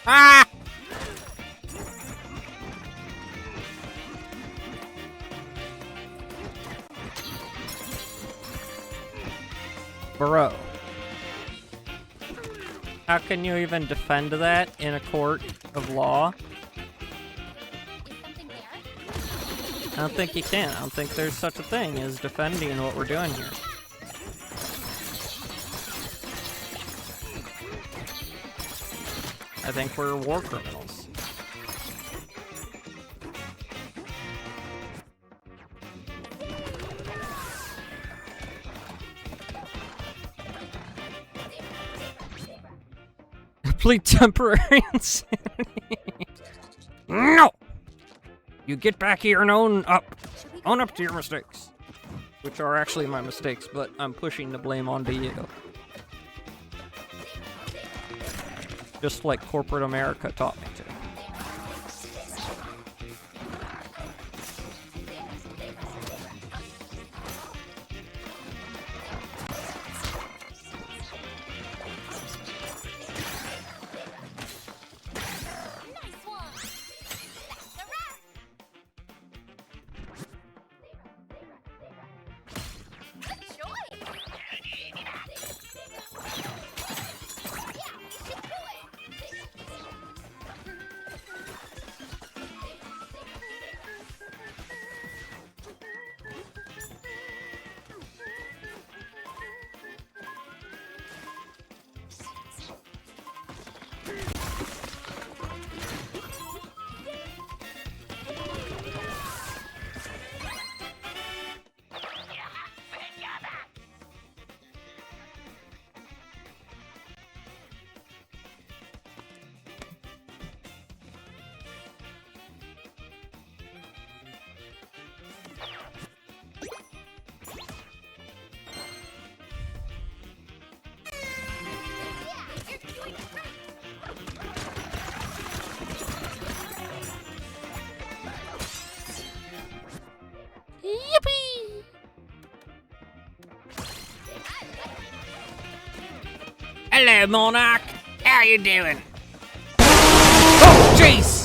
Ah! Bro. How can you even defend that in a court of law? I don't think you can. I don't think there's such a thing as defending what we're doing here. I think we're war criminals. Complete temporary insanity. No! You get back here and own up to your mistakes. Which are actually my mistakes, but I'm pushing the blame onto you. Just like corporate America taught me to. Yippee! Hello, Monarch. How you doing? Oh, jeez!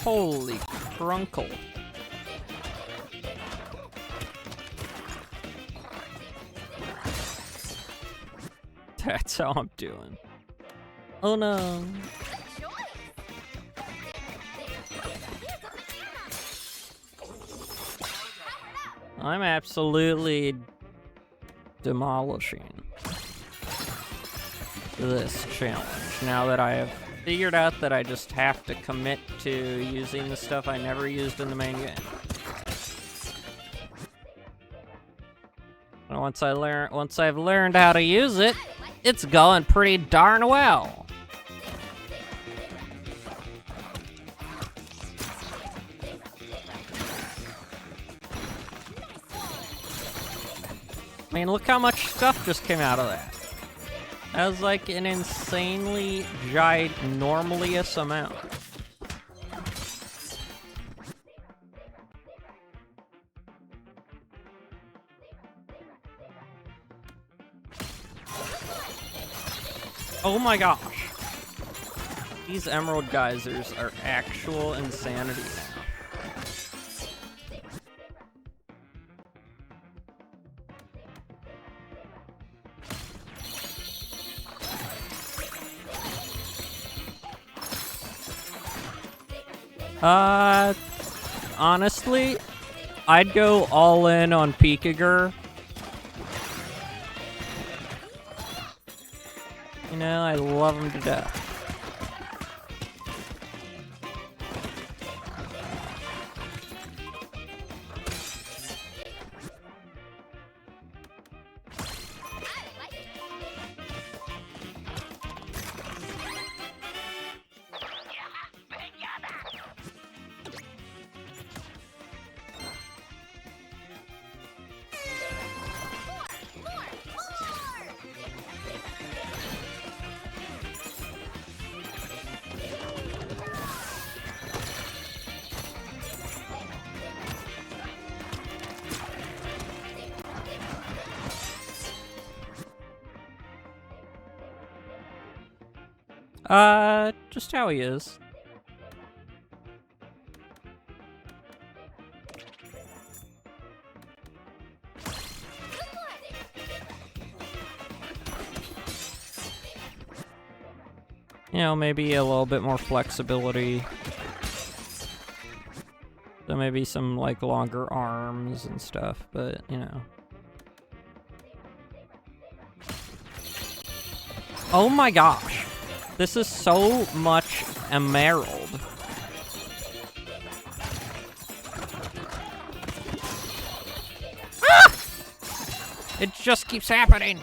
Holy crunkle. That's how I'm doing. Oh no. I'm absolutely demolishing this challenge now that I have figured out that I just have to commit to using the stuff I never used in the main game. And once I've learned how to use it, it's going pretty darn well. I mean, look how much stuff just came out of that. That was like an insanely ginormous amount. Oh my gosh. These emerald geysers are actual insanity now. Honestly, I'd go all in on Pikagur. You know, I love him to death. Just how he is. You know, maybe a little bit more flexibility. So maybe some, like, longer arms and stuff, but, you know. Oh my gosh. This is so much emerald. Ah! It just keeps happening.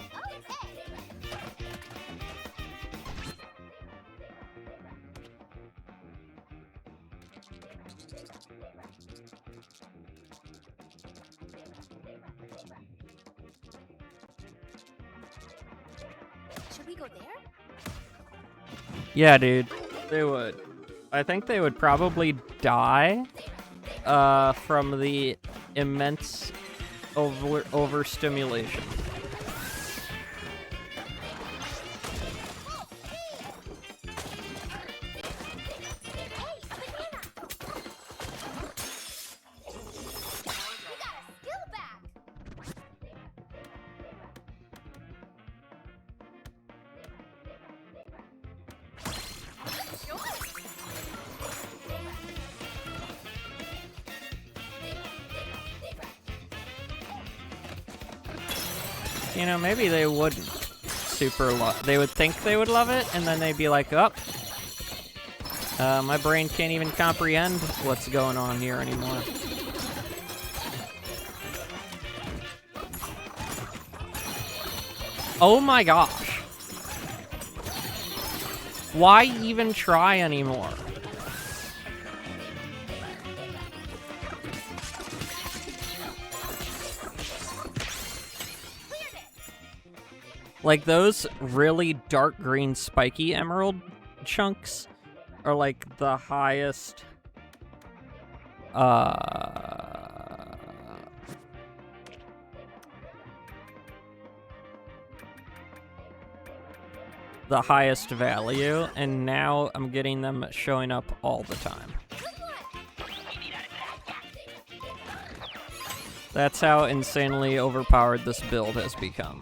Should we go there? Yeah, dude. They would. I think they would probably die from the immense overstimulation. You know, maybe they wouldn't super love. They would think they would love it, and then they'd be like, "Oh, my brain can't even comprehend what's going on here anymore." Oh my gosh! Why even try anymore? Like, those really dark green spiky emerald chunks are like the highest the highest value, and now I'm getting them showing up all the time. That's how insanely overpowered this build has become.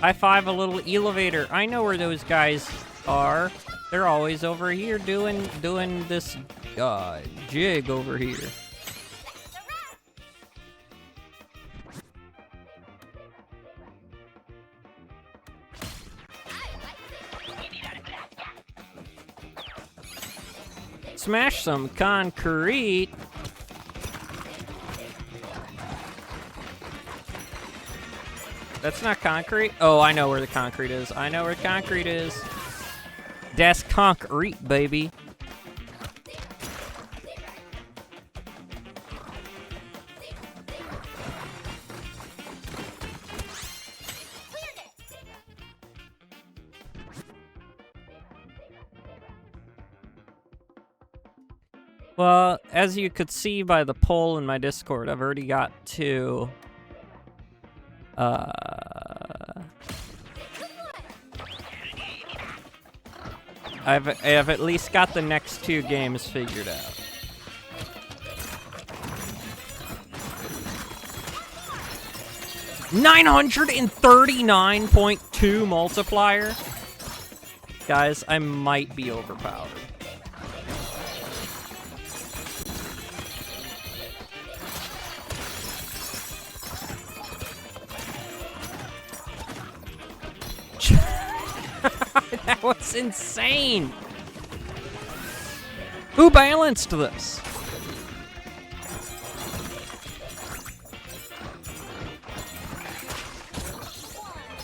High five a little elevator. I know where those guys are. They're always over here doing this jig over here. Smash some concrete. That's not concrete? Oh, I know where the concrete is. I know where concrete is. That's concrete, baby. Well, as you could see by the poll in my Discord, I've already got two. I've at least got the next two games figured out. $939.2 multiplier. Guys, I might be overpowered. That was insane. Who balanced this?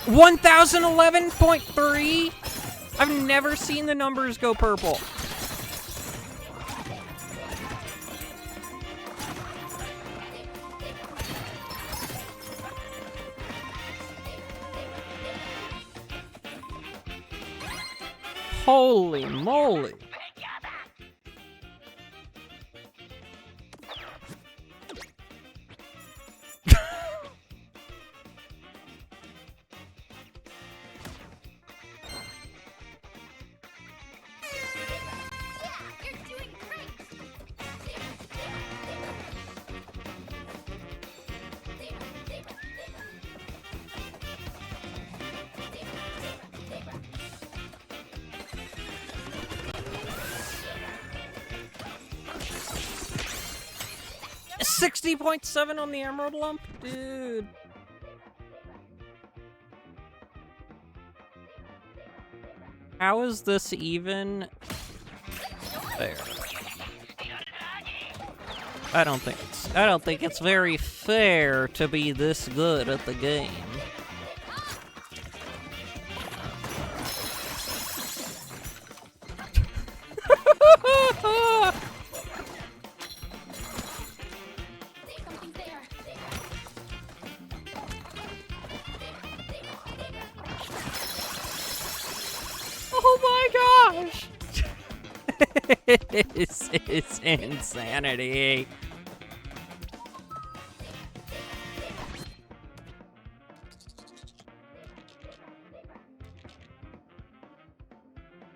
$1,011.3? I've never seen the numbers go purple. Holy moly. $60.7 on the Emerald Lump? Dude. How is this even fair? I don't think it's very fair to be this good at the game. Oh my gosh! It's insanity.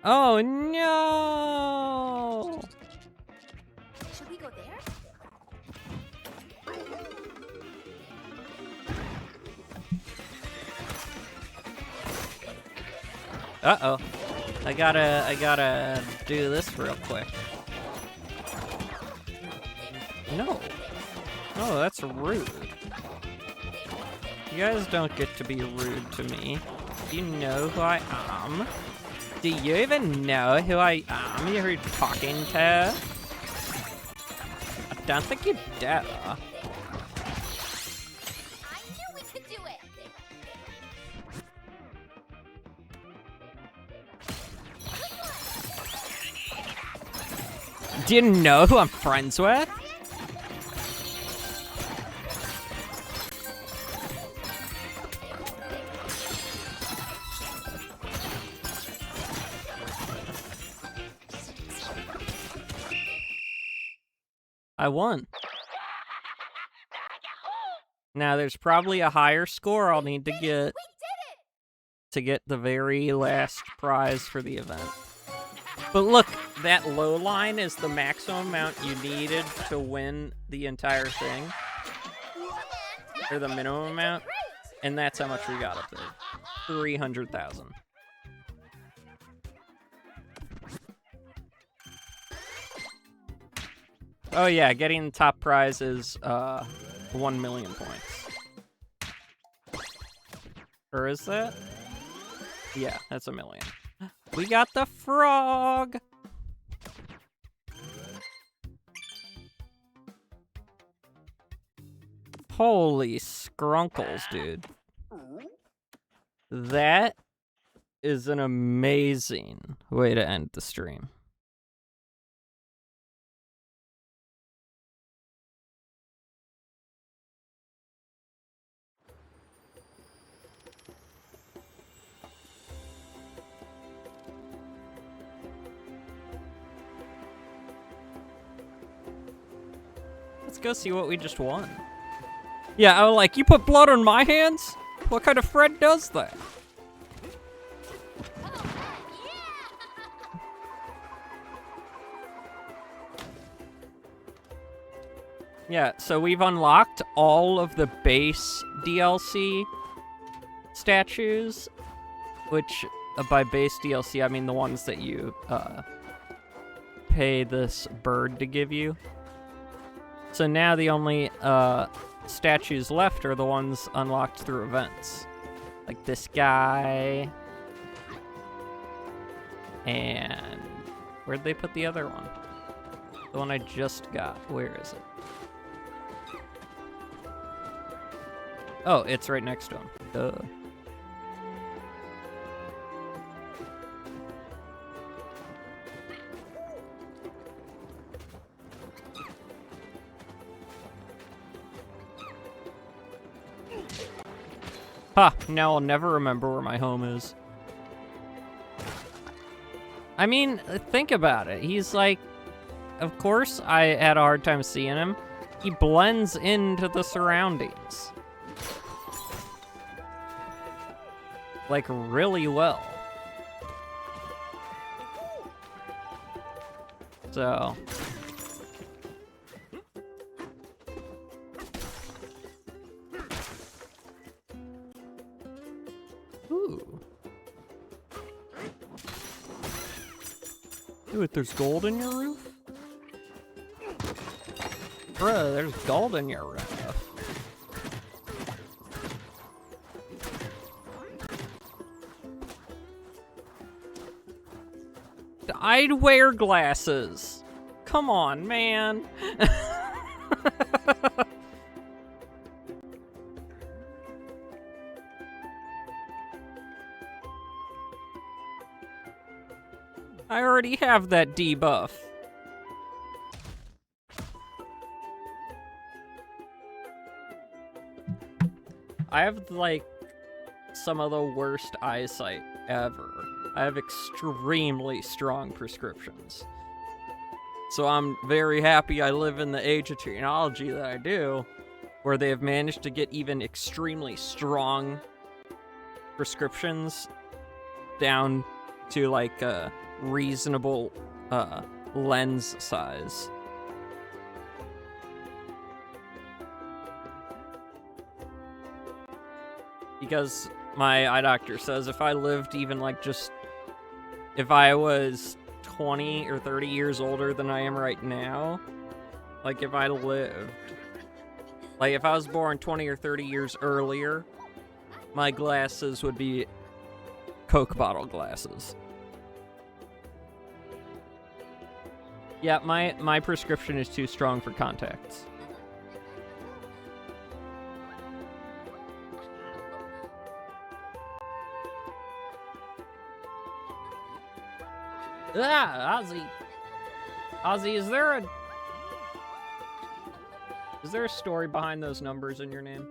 Oh no! Should we go there? Uh-oh. I gotta do this real quick. No. Oh, that's rude. You guys don't get to be rude to me. Do you know who I am? Do you even know who I am you're talking to? I don't think you do. I knew we could do it. Do you know who I'm friends with? I won. Now there's probably a higher score I'll need to get the very last prize for the event. But look, that low line is the maximum amount you needed to win the entire thing. Or the minimum amount. And that's how much we got up there. 300,000. Oh yeah, getting the top prize is 1 million points. Or is that? Yeah, that's 1 million. We got the frog! Holy scrunkles, dude. That is an amazing way to end the stream. Let's go see what we just won. Yeah, I'm like, you put blood on my hands? What kind of friend does that? Yeah, so we've unlocked all of the base DLC statues, which by base DLC I mean the ones that you pay this bird to give you. So now the only statues left are the ones unlocked through events. Like this guy. And where'd they put the other one? The one I just got. Where is it? Oh, it's right next to him. Duh. Ha! Now I'll never remember where my home is. I mean, think about it. He's like... Of course I had a hard time seeing him. He blends into the surroundings. Like, really well. So... Ooh. Wait, there's gold in your roof? Bruh, there's gold in your roof. I'd wear glasses. Come on, man. I already have that debuff. I have, like, some of the worst eyesight ever. I have extremely strong prescriptions. So I'm very happy I live in the age of technology that I do, where they have managed to get even extremely strong prescriptions down to, like, a reasonable lens size. Because my eye doctor says if I lived even like just... If I was 20 or 30 years older than I am right now, like if I lived... Like if I was born 20 or 30 years earlier, my glasses would be Coke bottle glasses. Yeah, my prescription is too strong for contacts. Ah, Ozzy. Ozzy, is there a story behind those numbers in your name?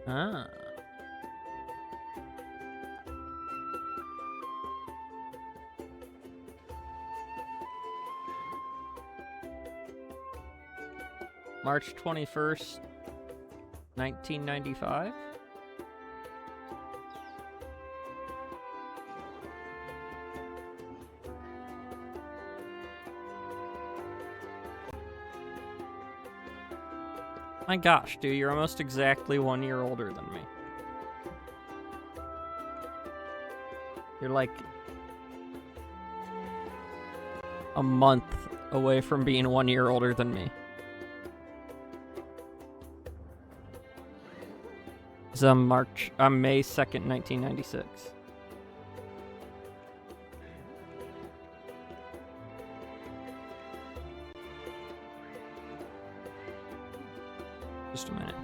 Ah. March 21st, 1995? My gosh, dude, you're almost exactly 1 year older than me. You're like a month away from being 1 year older than me. It's May 2nd, 1996. Just a minute.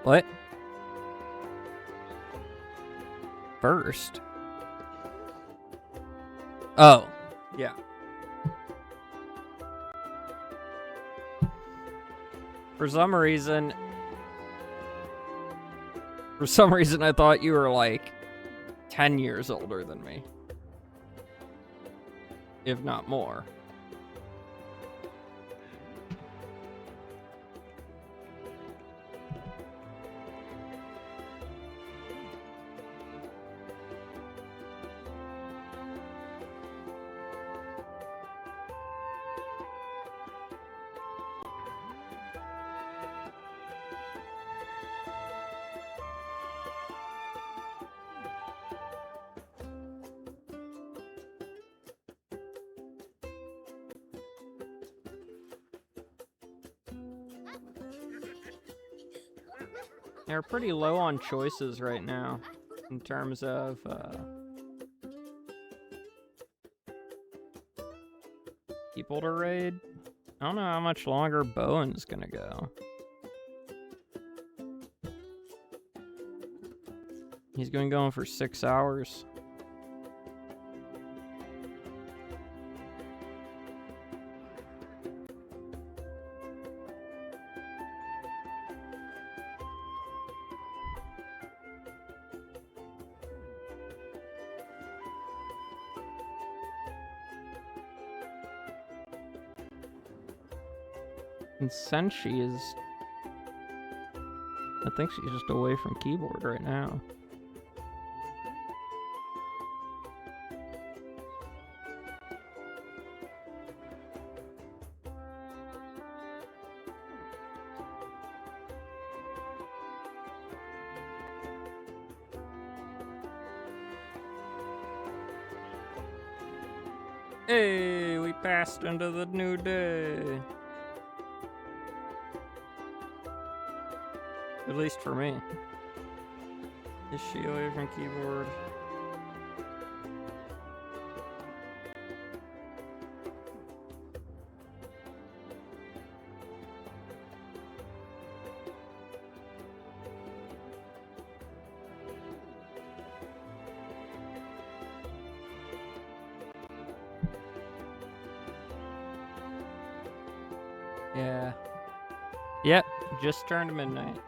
What? First? Oh, yeah. For some reason, I thought you were like 10 years older than me. If not more. They're pretty low on choices right now in terms of people to raid. I don't know how much longer Bowen's gonna go. He's going for 6 hours. And Senshi is... I think she's just away from keyboard right now. Hey, we passed into the new day. At least for me. Is she away from keyboard? Yeah. Yep, just turned midnight.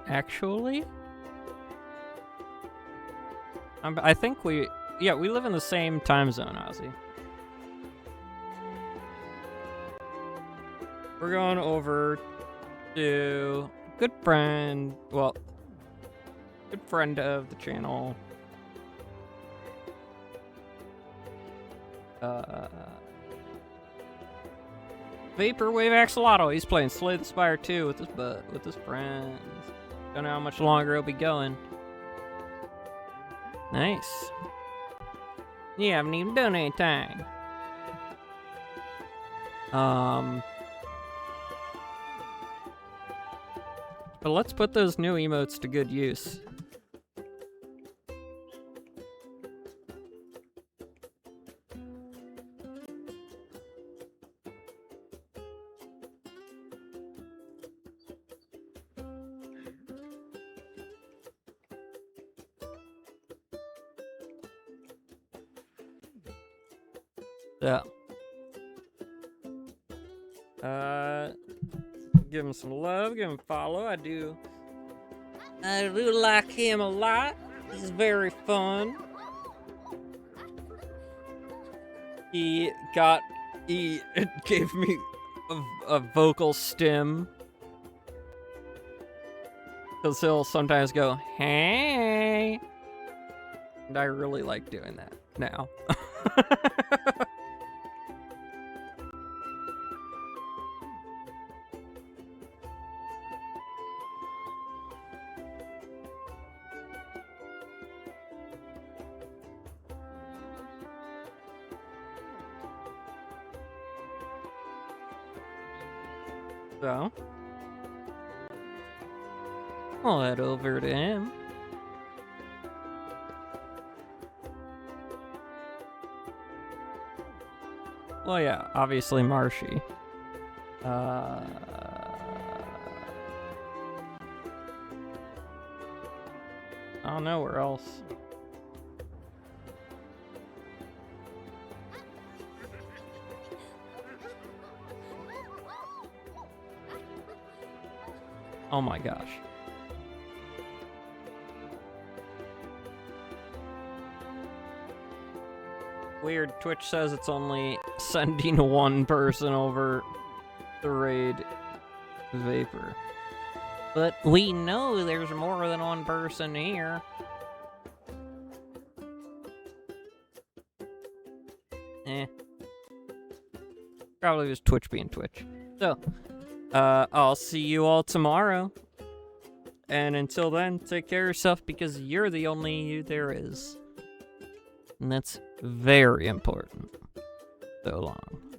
actually. I think we live in the same time zone, Ozzy. We're going over to good friend of the channel. Vaporwave Axolotl. He's playing Slay the Spire 2 with his friends. Don't know how much longer he'll be going. Nice. You haven't even done anything. But let's put those new emotes to good use. So, give him some love, give him a follow. I do like him a lot. He's very fun. He gave me a vocal stim. Because he'll sometimes go, hey. And I really like doing that now. So, I'll head over to him. Well, yeah, obviously Marshy. I don't know where else. Oh my gosh. Weird, Twitch says it's only sending one person over the raid Vapor. But we know there's more than one person here. Probably was Twitch being Twitch. So, I'll see you all tomorrow. And until then, take care of yourself because you're the only you there is. And that's very important. So long.